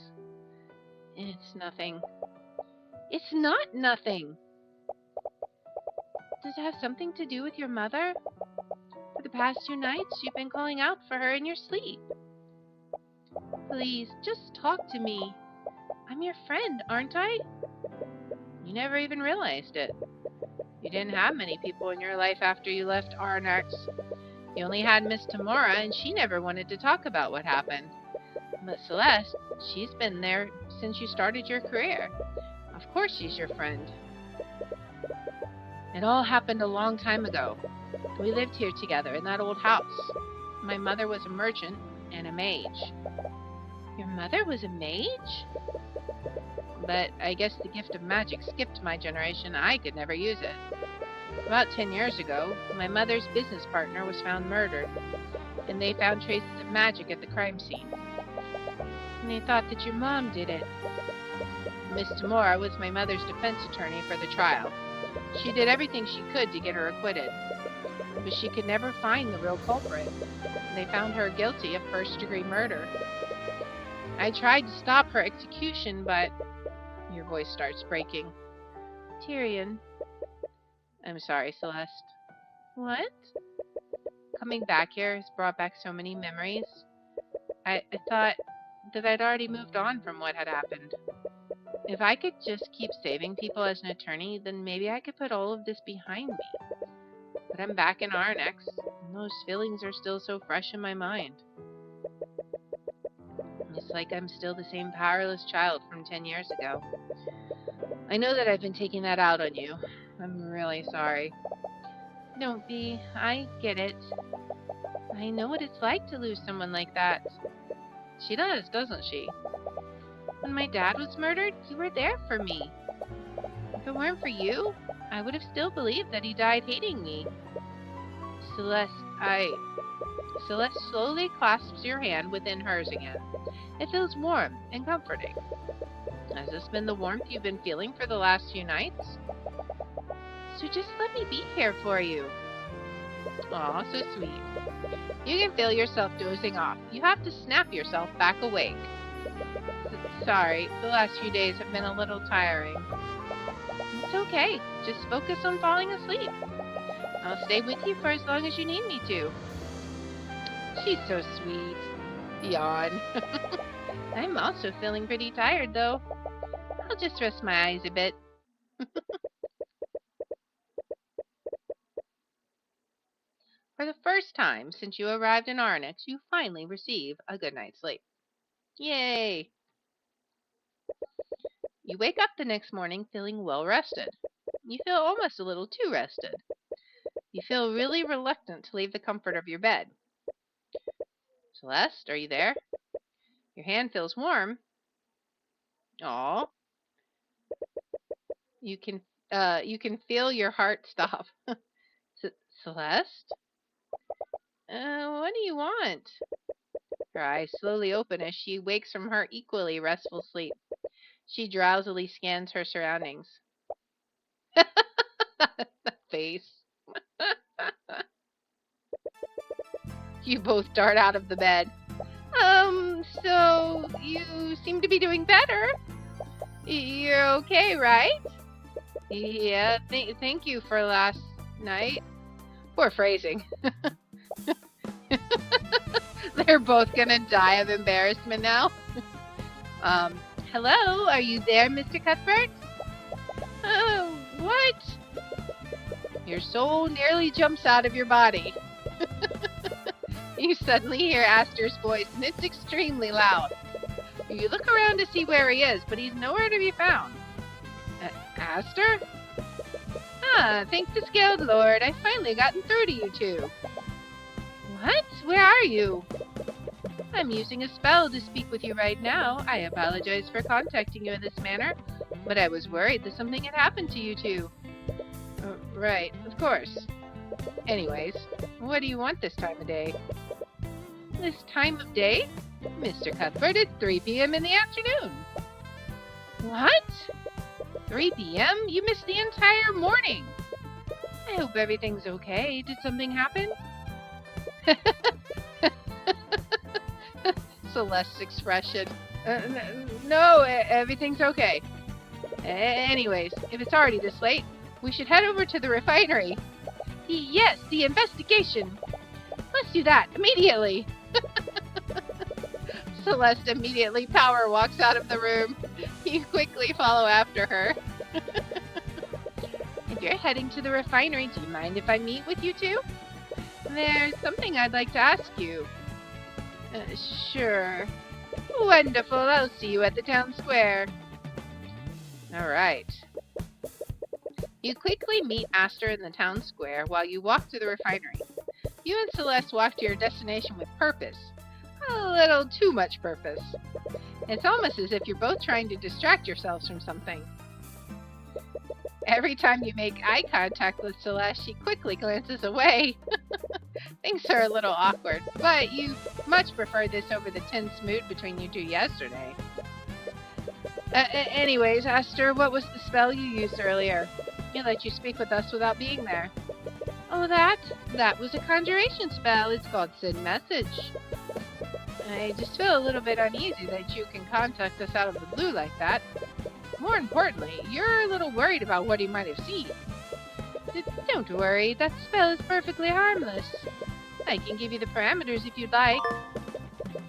It's nothing. It's not nothing. Does it have something to do with your mother? For the past 2 nights, you've been calling out for her in your sleep. Please, just talk to me. I'm your friend, aren't I? You never even realized it. You didn't have many people in your life after you left Arnax. You only had Miss Tamora, and she never wanted to talk about what happened. But Celeste, she's been there since you started your career. Of course she's your friend. It all happened a long time ago. We lived here together in that old house. My mother was a merchant and a mage. Your mother was a mage? But I guess the gift of magic skipped my generation. I could never use it. About 10 years ago, my mother's business partner was found murdered, and they found traces of magic at the crime scene. And they thought that your mom did it. Miss Tamora was my mother's defense attorney for the trial. She did everything she could to get her acquitted, but she could never find the real culprit. They found her guilty of first-degree murder. I tried to stop her execution, but... Your voice starts breaking. Tyrion. I'm sorry, Celeste. What? Coming back here has brought back so many memories. I thought that I'd already moved on from what had happened. If I could just keep saving people as an attorney, then maybe I could put all of this behind me. But I'm back in Arnax, and those feelings are still so fresh in my mind. It's like I'm still the same powerless child from 10 years ago. I know that I've been taking that out on you. I'm really sorry. Don't be. I get it. I know what it's like to lose someone like that. She does, doesn't she? When my dad was murdered, you were there for me. If it weren't for you, I would have still believed that he died hating me. Celeste slowly clasps your hand within hers again. It feels warm and comforting. Has this been the warmth you've been feeling for the last few nights? So just let me be here for you. Aw, so sweet. You can feel yourself dozing off. You have to snap yourself back awake. Sorry, the last few days have been a little tiring. It's okay. Just focus on falling asleep. I'll stay with you for as long as you need me to. She's so sweet. Yawn. I'm also feeling pretty tired, though. I'll just rest my eyes a bit. For the first time since you arrived in Arnax, you finally receive a good night's sleep. Yay! You wake up the next morning feeling well rested. You feel almost a little too rested. You feel really reluctant to leave the comfort of your bed. Celeste, are you there? Your hand feels warm. Aw. You can feel your heart stop. Celeste? What do you want? Her eyes slowly open as she wakes from her equally restful sleep. She drowsily scans her surroundings. The face. You both dart out of the bed. So you seem to be doing better. You're okay, right? Yeah, thank you for last night. Poor phrasing. They're both gonna die of embarrassment now. Hello, are you there, Mr. Cuthbert? What? Your soul nearly jumps out of your body. You suddenly hear Aster's voice, and it's extremely loud. You look around to see where he is, but he's nowhere to be found. Aster? Ah, thank the Scaled Lord, I've finally gotten through to you two. What? Where are you? I'm using a spell to speak with you right now. I apologize for contacting you in this manner, but I was worried that something had happened to you two. Right, of course. Anyways, what do you want this time of day? This time of day? Mr. Cuthbert, it's 3 p.m. in the afternoon. What? 3 p.m.? You missed the entire morning. I hope everything's okay. Did something happen? Celeste's expression. No, everything's okay. Anyways, if it's already this late, we should head over to the refinery. Yes, the investigation. Let's do that immediately. Celeste immediately power walks out of the room. You quickly follow after her. If you're heading to the refinery, do you mind if I meet with you two? There's something I'd like to ask you. Sure. Wonderful. I'll see you at the town square. Alright. You quickly meet Aster in the town square while you walk to the refinery. You and Celeste walk to your destination with purpose. A little too much purpose. It's almost as if you're both trying to distract yourselves from something. Every time you make eye contact with Celeste, she quickly glances away. Things are a little awkward, but you much prefer this over the tense mood between you two yesterday. Anyways, Aster, what was the spell you used earlier? It let you speak with us without being there. Oh, that was a conjuration spell. It's called Send Message. I just feel a little bit uneasy that you can contact us out of the blue like that. More importantly, you're a little worried about what he might have seen. Don't worry, that spell is perfectly harmless. I can give you the parameters if you'd like.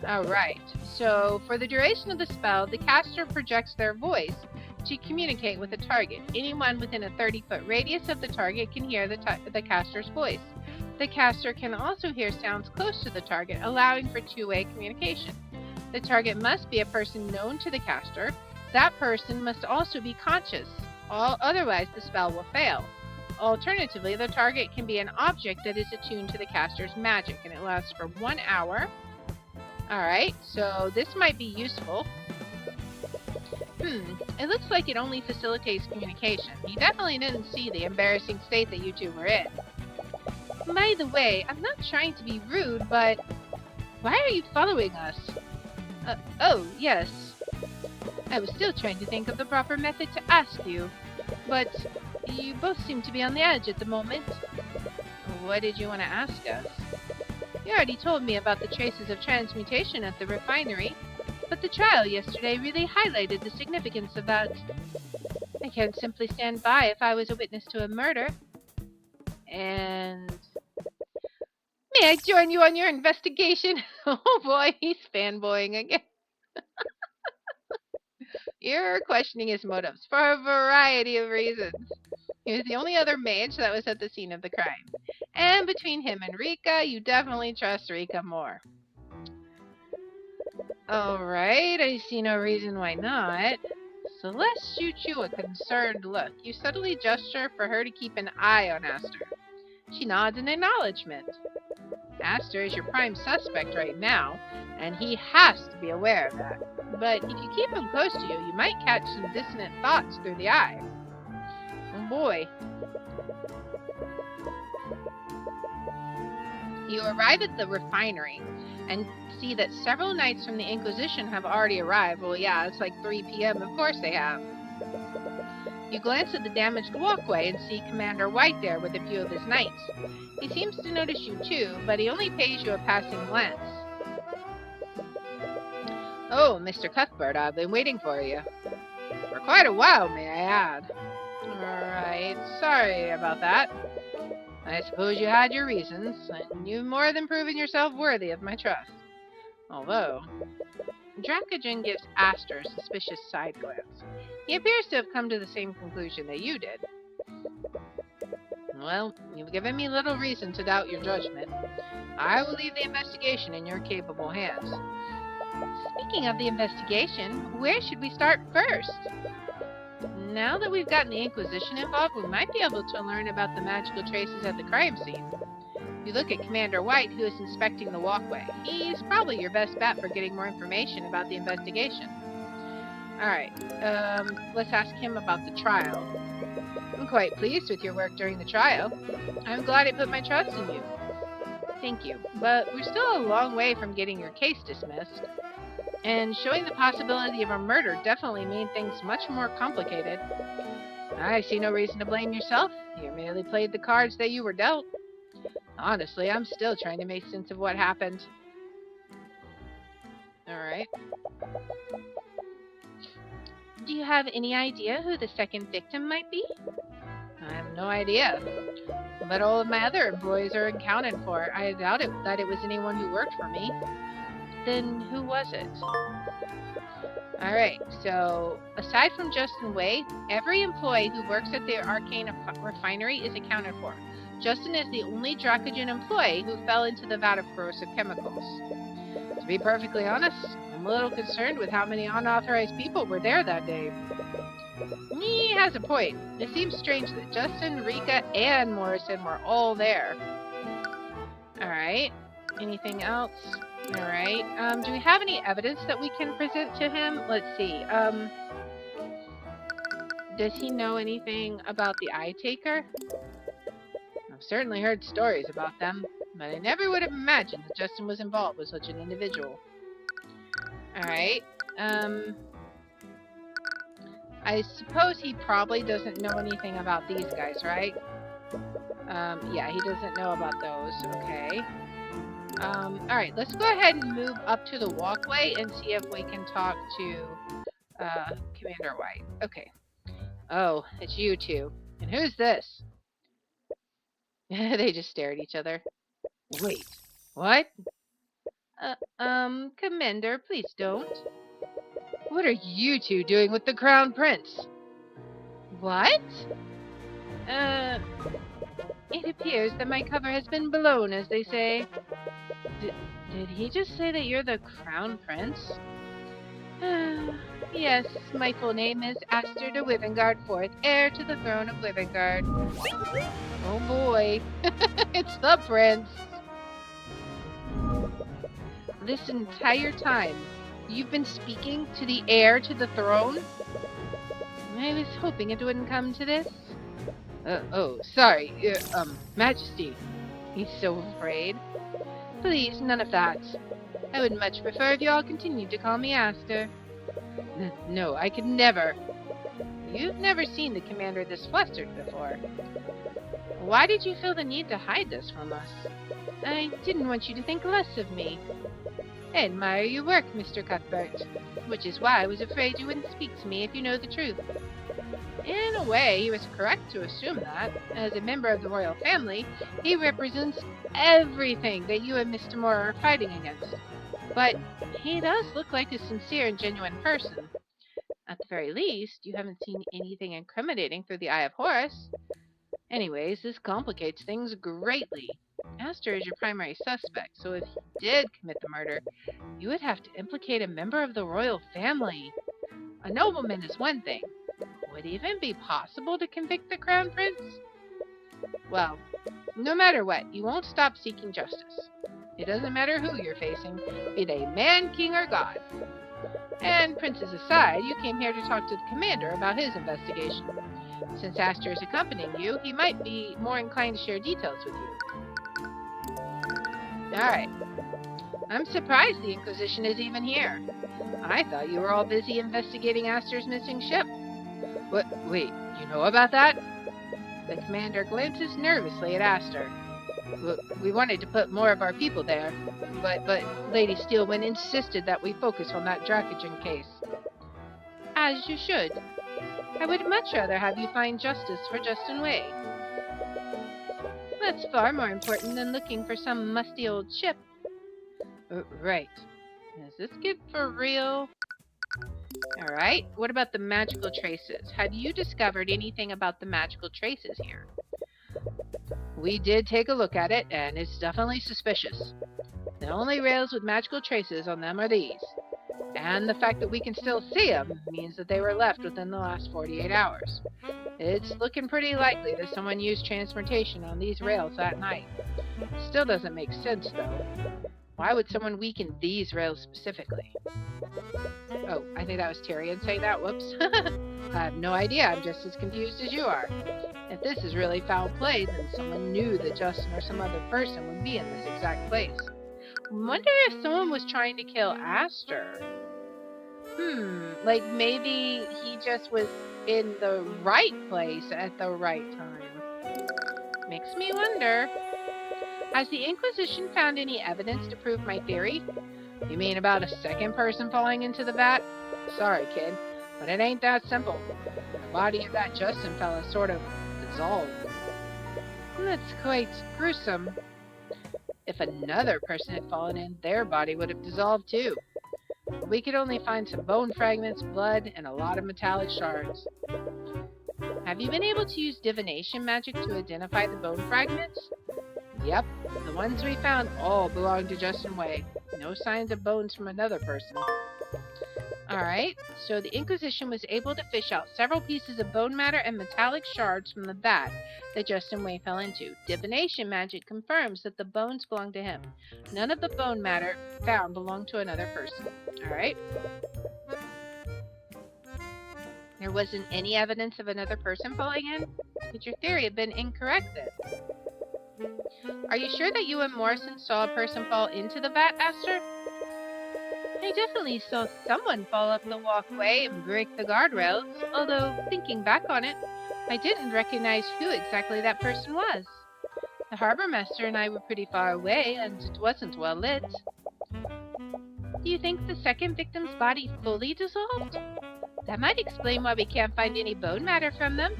Alright, so for the duration of the spell, the caster projects their voice to communicate with the target. Anyone within a 30-foot radius of the target can hear the caster's voice. The caster can also hear sounds close to the target, allowing for two-way communication. The target must be a person known to the caster. That person must also be conscious. Otherwise, the spell will fail. Alternatively, the target can be an object that is attuned to the caster's magic, and it lasts for 1 hour. Alright, so this might be useful. It looks like it only facilitates communication. He definitely didn't see the embarrassing state that you two were in. By the way, I'm not trying to be rude, but why are you following us? Oh, yes. I was still trying to think of the proper method to ask you, but you both seem to be on the edge at the moment. What did you want to ask us? You already told me about the traces of transmutation at the refinery, but the trial yesterday really highlighted the significance of that. I can't simply stand by if I was a witness to a murder. And... May I join you on your investigation? Oh boy, he's fanboying again. You're questioning his motives for a variety of reasons. He was the only other mage that was at the scene of the crime. And between him and Rika, you definitely trust Rika more. Alright, I see no reason why not. Celeste shoots you a concerned look. You subtly gesture for her to keep an eye on Aster. She nods in acknowledgement. Aster is your prime suspect right now, and he has to be aware of that. But if you keep him close to you, you might catch some dissonant thoughts through the eye. Oh boy. You arrive at the refinery and see that several knights from the Inquisition have already arrived. Well, yeah, it's like 3 p.m. Of course they have. You glance at the damaged walkway and see Commander White there with a few of his knights. He seems to notice you too, but he only pays you a passing glance. Oh, Mr. Cuthbert, I've been waiting for you. For quite a while, may I add. Alright, sorry about that. I suppose you had your reasons, and you've more than proven yourself worthy of my trust. Although... Dracogen gives Aster a suspicious side glance. He appears to have come to the same conclusion that you did. Well, you've given me little reason to doubt your judgment. I will leave the investigation in your capable hands. Speaking of the investigation, where should we start first? Now that we've gotten the Inquisition involved, we might be able to learn about the magical traces at the crime scene. If you look at Commander White, who is inspecting the walkway, he's probably your best bet for getting more information about the investigation. Alright, let's ask him about the trial. I'm quite pleased with your work during the trial. I'm glad I put my trust in you. Thank you, but we're still a long way from getting your case dismissed. And showing the possibility of a murder definitely made things much more complicated. I see no reason to blame yourself. You merely played the cards that you were dealt. Honestly, I'm still trying to make sense of what happened. Alright. Do you have any idea who the second victim might be? I have no idea. But all of my other employees are accounted for. I doubt that it was anyone who worked for me. Then who was it? Alright, so aside from Justin Wade, every employee who works at the Arcane Refinery is accounted for. Justin is the only Dracogen employee who fell into the vat of corrosive chemicals. To be perfectly honest, I'm a little concerned with how many unauthorized people were there that day. He has a point. It seems strange that Justin, Rika, and Morrison were all there. Alright, anything else? Alright, do we have any evidence that we can present to him? Let's see, does he know anything about the Eye Taker? I've certainly heard stories about them, but I never would have imagined that Justin was involved with such an individual. Alright, I suppose he probably doesn't know anything about these guys, right? Yeah, he doesn't know about those, okay. Alright, let's go ahead and move up to the walkway and see if we can talk to, Commander White. Okay. Oh, it's you two. And who's this? They just stare at each other. Wait, what? Commander, please don't. What are you two doing with the Crown Prince? What? It appears that my cover has been blown, as they say. Did he just say that you're the Crown Prince? Yes, my full name is Aster de Wivengard IV, heir to the throne of Wivengard. Oh boy, it's the prince. This entire time, you've been speaking to the heir to the throne? I was hoping it wouldn't come to this. Oh, sorry, Majesty. He's so afraid. Please, none of that. I would much prefer if you all continued to call me Aster. No, I could never. You've never seen the commander this flustered before. Why did you feel the need to hide this from us? I didn't want you to think less of me. I admire your work, Mr. Cuthbert, which is why I was afraid you wouldn't speak to me if you know the truth. In a way, he was correct to assume that. As a member of the royal family, he represents everything that you and Mr. Moore are fighting against. But he does look like a sincere and genuine person. At the very least, you haven't seen anything incriminating through the Eye of Horus. Anyways, this complicates things greatly. Aster is your primary suspect, so if he did commit the murder, you would have to implicate a member of the royal family. A nobleman is one thing. Would it even be possible to convict the Crown Prince? Well, no matter what, you won't stop seeking justice. It doesn't matter who you're facing, be they man, king, or god. And princes aside, you came here to talk to the commander about his investigation. Since Aster is accompanying you, he might be more inclined to share details with you. Alright. I'm surprised the Inquisition is even here. I thought you were all busy investigating Aster's missing ship. What? Wait, you know about that? The commander glances nervously at Aster. We wanted to put more of our people there, but Lady Steelwind insisted that we focus on that Dracogen case. As you should. I would much rather have you find justice for Justin Wade. That's far more important than looking for some musty old ship. Right. Is this kid for real? Alright, what about the magical traces? Have you discovered anything about the magical traces here? We did take a look at it, and it's definitely suspicious. The only rails with magical traces on them are these. And the fact that we can still see them means that they were left within the last 48 hours. It's looking pretty likely that someone used transportation on these rails that night. Still doesn't make sense, though. Why would someone weaken these rails specifically? Oh, I think that was Tyrion saying that. Whoops. I have no idea. I'm just as confused as you are. If this is really foul play, then someone knew that Justin or some other person would be in this exact place. I wonder if someone was trying to kill Aster. Like maybe he just was in the right place at the right time. Makes me wonder. Has the Inquisition found any evidence to prove my theory? You mean about a second person falling into the vat? Sorry, kid, but it ain't that simple. The body of that Justin fella sort of dissolved. That's quite gruesome. If another person had fallen in, their body would have dissolved too. We could only find some bone fragments, blood, and a lot of metallic shards. Have you been able to use divination magic to identify the bone fragments? Yep, the ones we found all belong to Justin Way. No signs of bones from another person. Alright, so the Inquisition was able to fish out several pieces of bone matter and metallic shards from the vat that Justin Way fell into. Divination magic confirms that the bones belong to him. None of the bone matter found belonged to another person. Alright. There wasn't any evidence of another person falling in? Could your theory have been incorrect then? Are you sure that you and Morrison saw a person fall into the vat, Aster? I definitely saw someone fall up the walkway and break the guardrails, although, thinking back on it, I didn't recognize who exactly that person was. The harbor master and I were pretty far away, and it wasn't well lit. Do you think the second victim's body fully dissolved? That might explain why we can't find any bone matter from them.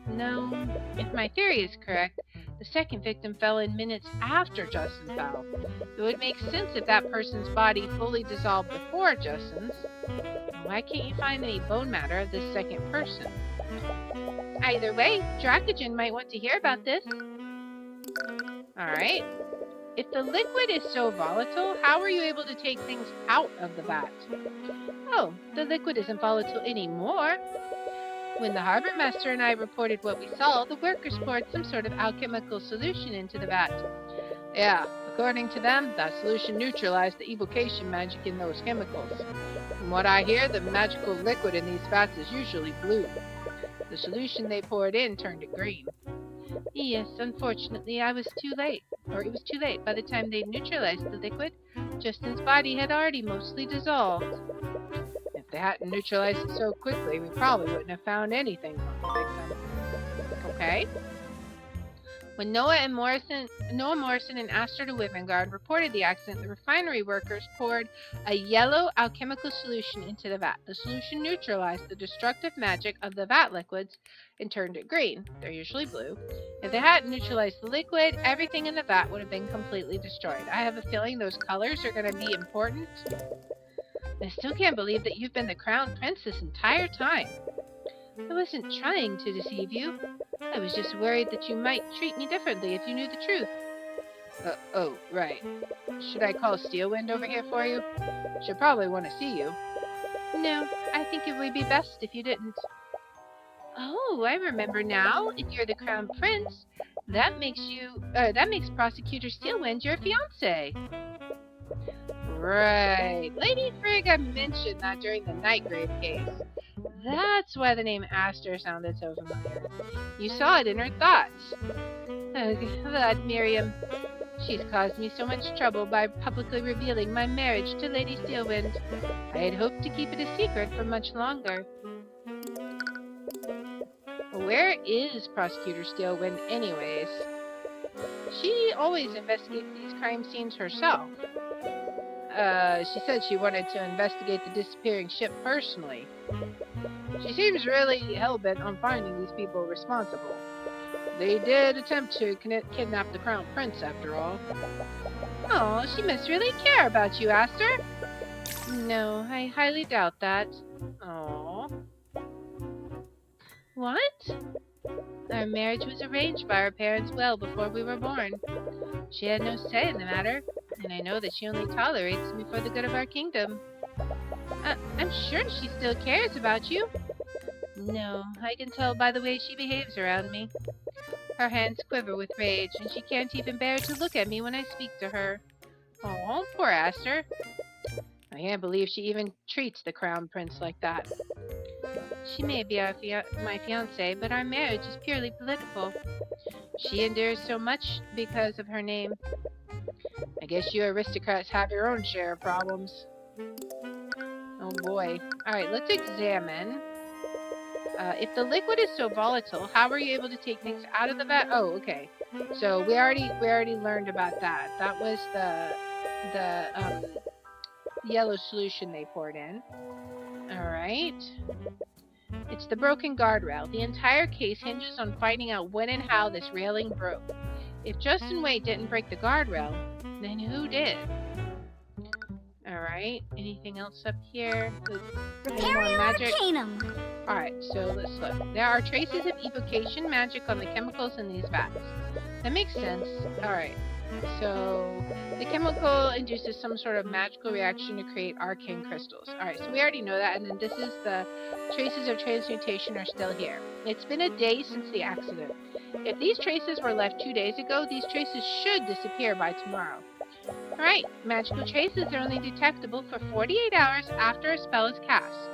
No, if my theory is correct, the second victim fell in minutes after Justin fell. It would make sense if that person's body fully dissolved before Justin's. Why can't you find any bone matter of this second person? Either way, Dracogen might want to hear about this. Alright. If the liquid is so volatile, how were you able to take things out of the vat? Oh, the liquid isn't volatile anymore. When the harbor master and I reported what we saw, the workers poured some sort of alchemical solution into the vat. Yeah, according to them, that solution neutralized the evocation magic in those chemicals. From what I hear, the magical liquid in these vats is usually blue. The solution they poured in turned it green. Yes, unfortunately, it was too late. By the time they neutralized the liquid, Justin's body had already mostly dissolved. If they hadn't neutralized it so quickly, we probably wouldn't have found anything on the victim. Okay. When Noah Morrison and Aster de Wivengard reported the accident, the refinery workers poured a yellow alchemical solution into the vat. The solution neutralized the destructive magic of the vat liquids and turned it green. They're usually blue. If they hadn't neutralized the liquid, everything in the vat would have been completely destroyed. I have a feeling those colors are going to be important. I still can't believe that you've been the crown prince this entire time. I wasn't trying to deceive you. I was just worried that you might treat me differently if you knew the truth. Oh, right. Should I call Steelwind over here for you? She'll probably want to see you. No, I think it would be best if you didn't. Oh, I remember now. If you're the crown prince, that makes Prosecutor Steelwind your fiancé. Right. Lady Frigga mentioned that during the Nightgrave case. That's why the name Aster sounded so familiar. You saw it in her thoughts. Oh, that Miriam. She's caused me so much trouble by publicly revealing my marriage to Lady Steelwind. I had hoped to keep it a secret for much longer. Where is Prosecutor Steelwind anyways? She always investigates these crime scenes herself. She said she wanted to investigate the disappearing ship personally. She seems really hell-bent on finding these people responsible. They did attempt to kidnap the Crown Prince, after all. Oh, she must really care about you, Aster. No, I highly doubt that. Oh. What? Our marriage was arranged by our parents well before we were born. She had no say in the matter, and I know that she only tolerates me for the good of our kingdom. I'm sure she still cares about you. No, I can tell by the way she behaves around me. Her hands quiver with rage, and she can't even bear to look at me when I speak to her. Oh, poor Aster. I can't believe she even treats the crown prince like that. She may be my fiance, but our marriage is purely political. She endures so much because of her name. I guess you aristocrats have your own share of problems. Oh boy. Alright, let's examine. If the liquid is so volatile, how were you able to take things out of the vat? Oh, okay. So we already learned about that. That was the yellow solution they poured in. Alright. It's the broken guardrail. The entire case hinges on finding out when and how this railing broke. If Justin Wade didn't break the guardrail, then who did? Alright, anything else up here? Any more magic? Alright, so let's look. There are traces of evocation magic on the chemicals in these vats. That makes sense. Alright, so the chemical induces some sort of magical reaction to create arcane crystals. Alright, so we already know that, and then this is the traces of transmutation are still here. It's been a day since the accident. If these traces were left 2 days ago, these traces should disappear by tomorrow. Alright, magical traces are only detectable for 48 hours after a spell is cast.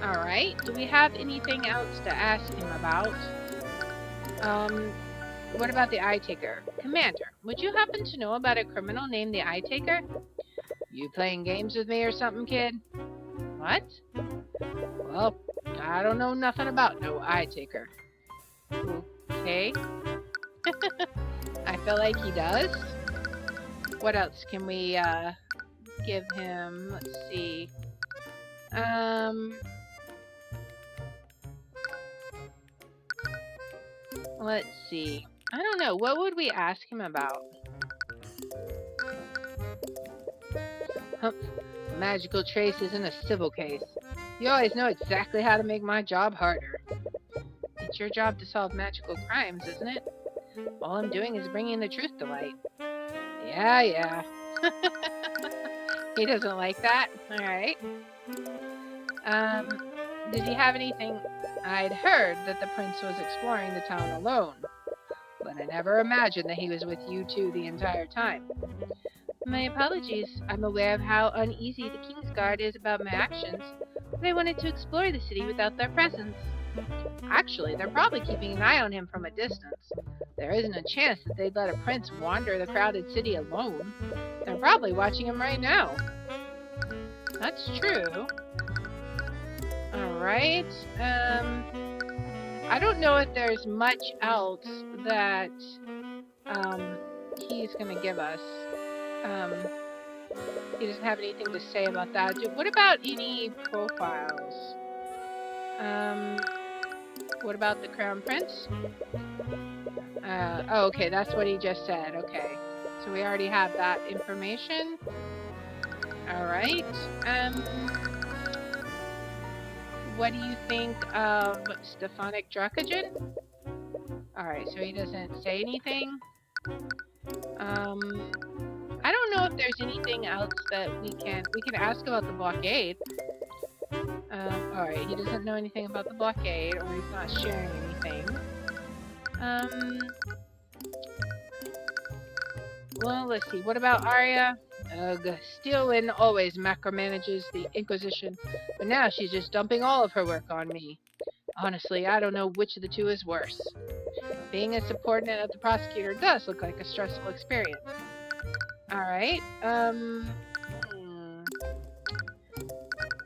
Alright, do we have anything else to ask him about? What about the Eye Taker? Commander, would you happen to know about a criminal named the Eye Taker? You playing games with me or something, kid? What? Well, I don't know nothing about no Eye Taker. Okay. I feel like he does. What else can we, give him? Let's see. Let's see. I don't know. What would we ask him about? Humph. Magical trace isn't a civil case. You always know exactly how to make my job harder. It's your job to solve magical crimes, isn't it? All I'm doing is bringing the truth to light. Yeah. He doesn't like that? Alright. Did he have anything? I'd heard that the prince was exploring the town alone, but I never imagined that he was with you two the entire time. My apologies. I'm aware of how uneasy the Kingsguard is about my actions, but I wanted to explore the city without their presence. Actually, they're probably keeping an eye on him from a distance. There isn't a chance that they'd let a prince wander the crowded city alone. They're probably watching him right now. That's true. Alright. I don't know if there's much else that he's gonna give us. He doesn't have anything to say about that. What about any profiles? What about the Crown Prince? Oh, okay, that's what he just said. Okay. So we already have that information. Alright. What do you think of Stefanik Dracogen? Alright, so he doesn't say anything. I don't know if there's anything else that we can ask about the blockade. Alright, he doesn't know anything about the blockade, or he's not sharing anything. Well, let's see. What about Arya? Ugh, Steelwind always macromanages the Inquisition, but now she's just dumping all of her work on me. Honestly, I don't know which of the two is worse. Being a subordinate of the prosecutor does look like a stressful experience. Alright,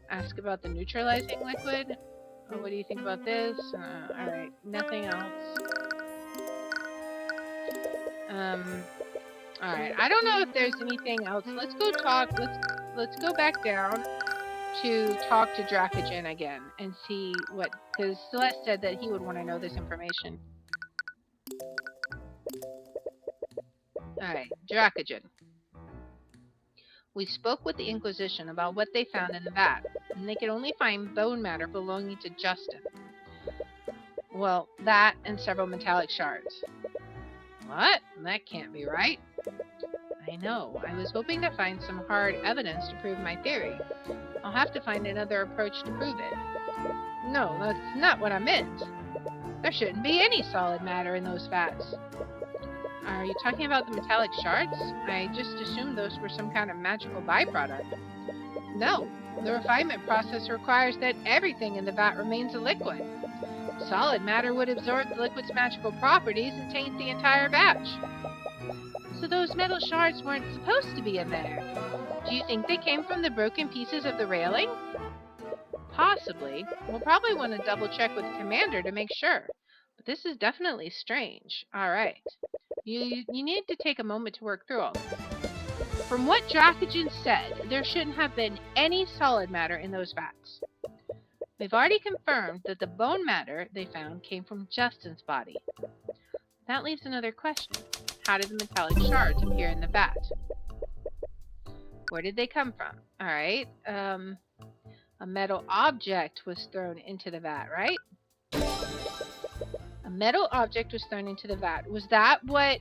ask about the neutralizing liquid. What do you think about this? Alright, nothing else. Alright, I don't know if there's anything else. Let's go talk, let's go back down to talk to Dracogen again and see what, because Celeste said that he would want to know this information. Alright, Dracogen. We spoke with the Inquisition about what they found in the vat, and they could only find bone matter belonging to Justin. Well, that and several metallic shards. What? That can't be right. I I know. I was hoping to find some hard evidence to prove my theory. I'll have to find another approach to prove it. No, that's not what I meant. There shouldn't be any solid matter in those vats. Are you talking about the metallic shards? I just assumed those were some kind of magical byproduct. No, the refinement process requires that everything in the vat remains a liquid. Solid matter would absorb the liquid's magical properties and taint the entire batch. So those metal shards weren't supposed to be in there. Do you think they came from the broken pieces of the railing? Possibly. We'll probably want to double check with the commander to make sure. But this is definitely strange. Alright. You need to take a moment to work through all this. From what Dracogen said, there shouldn't have been any solid matter in those vats. We've already confirmed that the bone matter they found came from Justin's body. That leaves another question. How did the metallic shards appear in the vat? Where did they come from? Alright. A metal object was thrown into the vat, right? A metal object was thrown into the vat. Was that what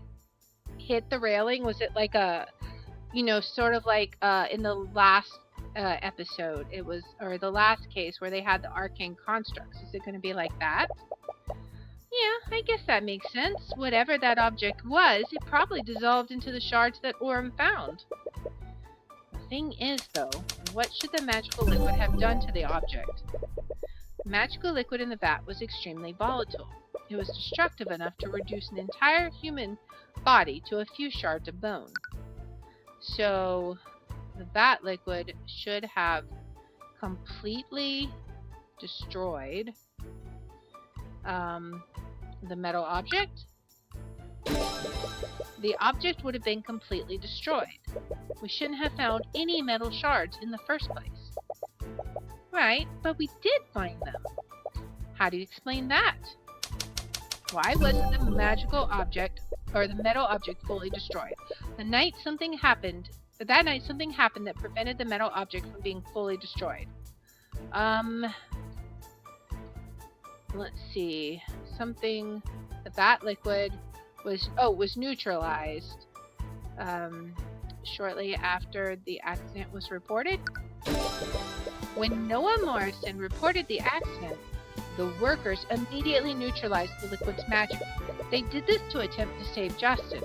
hit the railing? Was it like a, sort of like in the last episode, it was, or the last case where they had the arcane constructs? Is it going to be like that? Yeah, I guess that makes sense. Whatever that object was, it probably dissolved into the shards that Orm found. The thing is, though, what should the magical liquid have done to the object? The magical liquid in the vat was extremely volatile. It was destructive enough to reduce an entire human body to a few shards of bone. So, the vat liquid should have completely destroyed the metal object. The object would have been completely destroyed. We shouldn't have found any metal shards in the first place. Right, but we did find them. How do you explain that? Why wasn't the magical object, or the metal object, fully destroyed? That night something happened that prevented the metal object from being fully destroyed. Let's see. The vat liquid was neutralized shortly after the accident was reported. When Noah Morrison reported the accident, the workers immediately neutralized the liquid's magic. They did this to attempt to save Justin,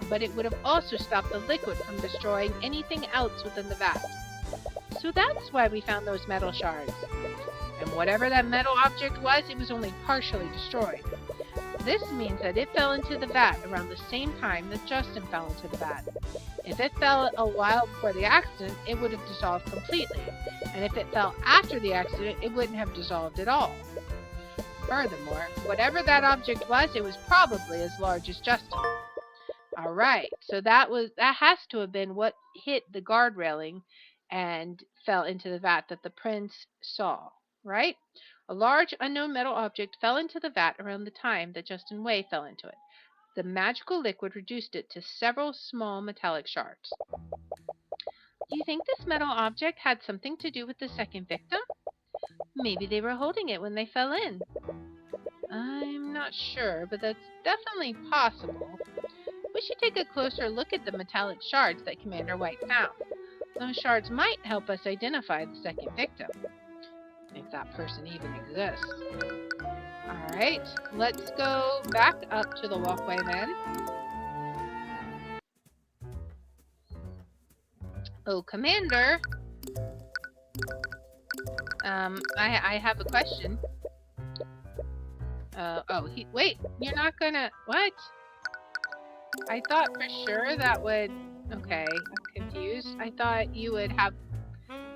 but it would have also stopped the liquid from destroying anything else within the vat. So that's why we found those metal shards. And whatever that metal object was, it was only partially destroyed. This means that it fell into the vat around the same time that Justin fell into the vat. If it fell a while before the accident, it would have dissolved completely. And if it fell after the accident, it wouldn't have dissolved at all. Furthermore, whatever that object was, it was probably as large as Justin. Alright, so that has to have been what hit the guard railing and fell into the vat that the prince saw, right? A large unknown metal object fell into the vat around the time that Justin Way fell into it. The magical liquid reduced it to several small metallic shards. Do you think this metal object had something to do with the second victim? Maybe they were holding it when they fell in. I'm not sure, but that's definitely possible. We should take a closer look at the metallic shards that Commander White found. Those shards might help us identify the second victim, if that person even exists. Alright, let's go back up to the walkway then. Oh, Commander! I have a question. Wait, you're not gonna... What? I thought for sure that would... Okay, I'm confused. I thought you would have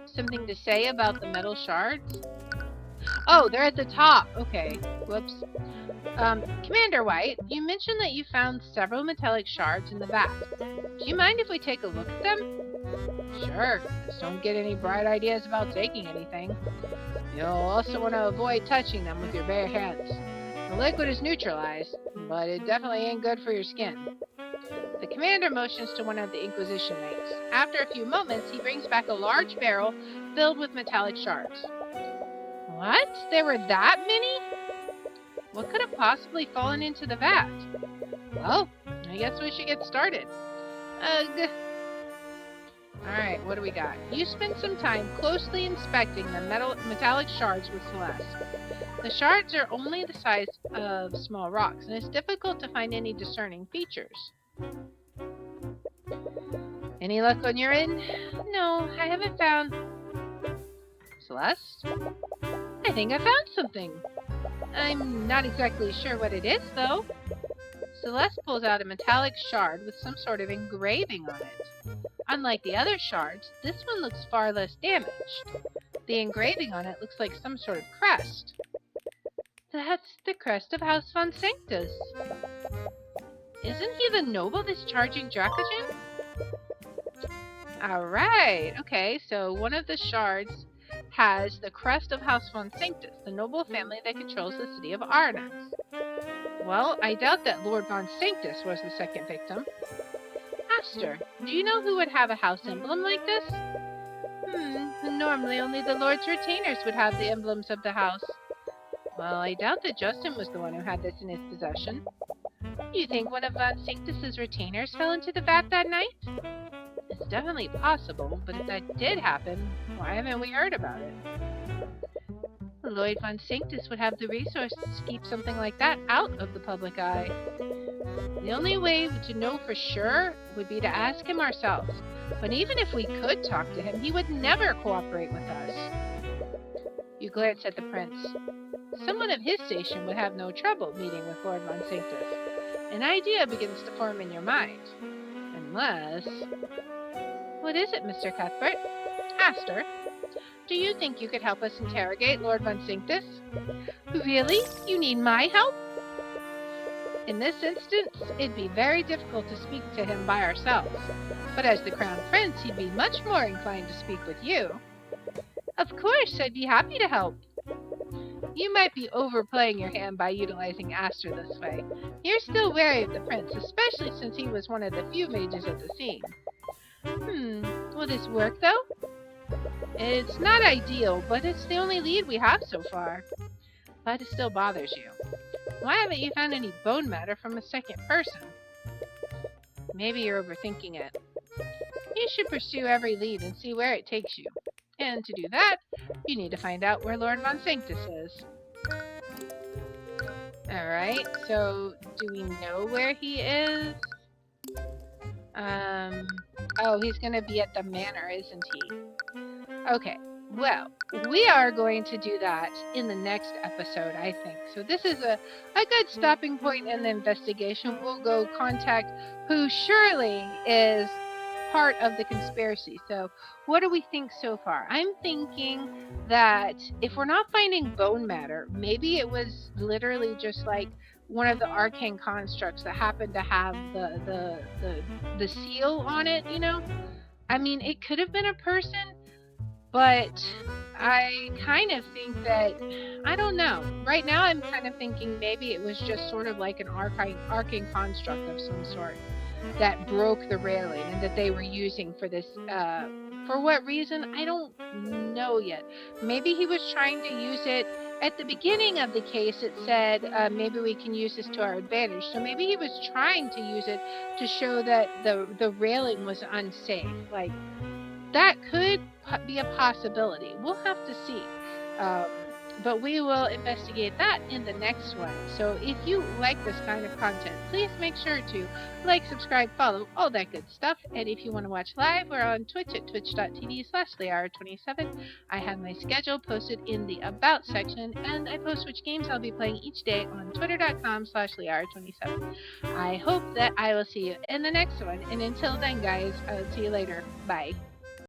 something to say about the metal shards. Oh, they're at the top. Okay, whoops. Commander White, you mentioned that you found several metallic shards in the vat. Do you mind if we take a look at them? Sure, just don't get any bright ideas about taking anything. You'll also want to avoid touching them with your bare hands. The liquid is neutralized, but it definitely ain't good for your skin. The commander motions to one of the Inquisition knights. After a few moments, he brings back a large barrel filled with metallic shards. What? There were that many? What could have possibly fallen into the vat? Well, I guess we should get started. Ugh. Alright, what do we got? You spend some time closely inspecting the metallic shards with Celeste. The shards are only the size of small rocks, and it's difficult to find any discerning features. Any luck on your end? No, I haven't found... Celeste? I think I found something. I'm not exactly sure what it is, though. Celeste pulls out a metallic shard with some sort of engraving on it. Unlike the other shards, this one looks far less damaged. The engraving on it looks like some sort of crest. That's the crest of House von Sanctus. Isn't he the noble discharging Dracogen? Alright, okay, so one of the shards has the crest of House von Sanctus, the noble family that controls the city of Arnax. Well, I doubt that Lord von Sanctus was the second victim. Aster, do you know who would have a house emblem like this? Normally only the Lord's retainers would have the emblems of the house. Well, I doubt that Justin was the one who had this in his possession. You think one of von Sanctus's retainers fell into the vat that night? It's definitely possible, but if that did happen, why haven't we heard about it? Lloyd von Sanctus would have the resources to keep something like that out of the public eye. The only way to know for sure would be to ask him ourselves. But even if we could talk to him, he would never cooperate with us. You glance at the prince. Someone of his station would have no trouble meeting with Lord von Sanctus. An idea begins to form in your mind. Unless... What is it, Mr. Cuthbert? Aster, do you think you could help us interrogate Lord von Sanctus? Really? You need my help? In this instance, it'd be very difficult to speak to him by ourselves. But as the Crown Prince, he'd be much more inclined to speak with you. Of course, I'd be happy to help. You might be overplaying your hand by utilizing Aster this way. You're still wary of the prince, especially since he was one of the few mages at the scene. Will this work, though? It's not ideal, but it's the only lead we have so far. But it still bothers you. Why haven't you found any bone matter from a second person? Maybe you're overthinking it. You should pursue every lead and see where it takes you. And to do that, you need to find out where Lord von Sanctus is. Alright, so do we know where he is? Oh, he's gonna be at the manor, isn't he? Okay, well, we are going to do that in the next episode, I think. So this is a good stopping point in the investigation. We'll go contact who surely is part of the conspiracy. So what do we think so far? I'm thinking that if we're not finding bone matter, maybe it was literally just like one of the arcane constructs that happened to have the seal on it, you know? I mean, it could have been a person, but I kind of think that, I don't know. Right now I'm kind of thinking maybe it was just sort of like an arcane construct of some sort that broke the railing and that they were using for this, for what reason, I don't know yet. Maybe he was trying to use it. At the beginning of the case, it said, maybe we can use this to our advantage. So maybe he was trying to use it to show that the railing was unsafe. Like, that could be a possibility. We'll have to see. But we will investigate that in the next one. So if you like this kind of content, please make sure to like, subscribe, follow, all that good stuff. And if you want to watch live, we're on Twitch at twitch.tv/lear27. I have my schedule posted in the About section, and I post which games I'll be playing each day on twitter.com/lear27. I hope that I will see you in the next one. And until then, guys, I'll see you later. Bye.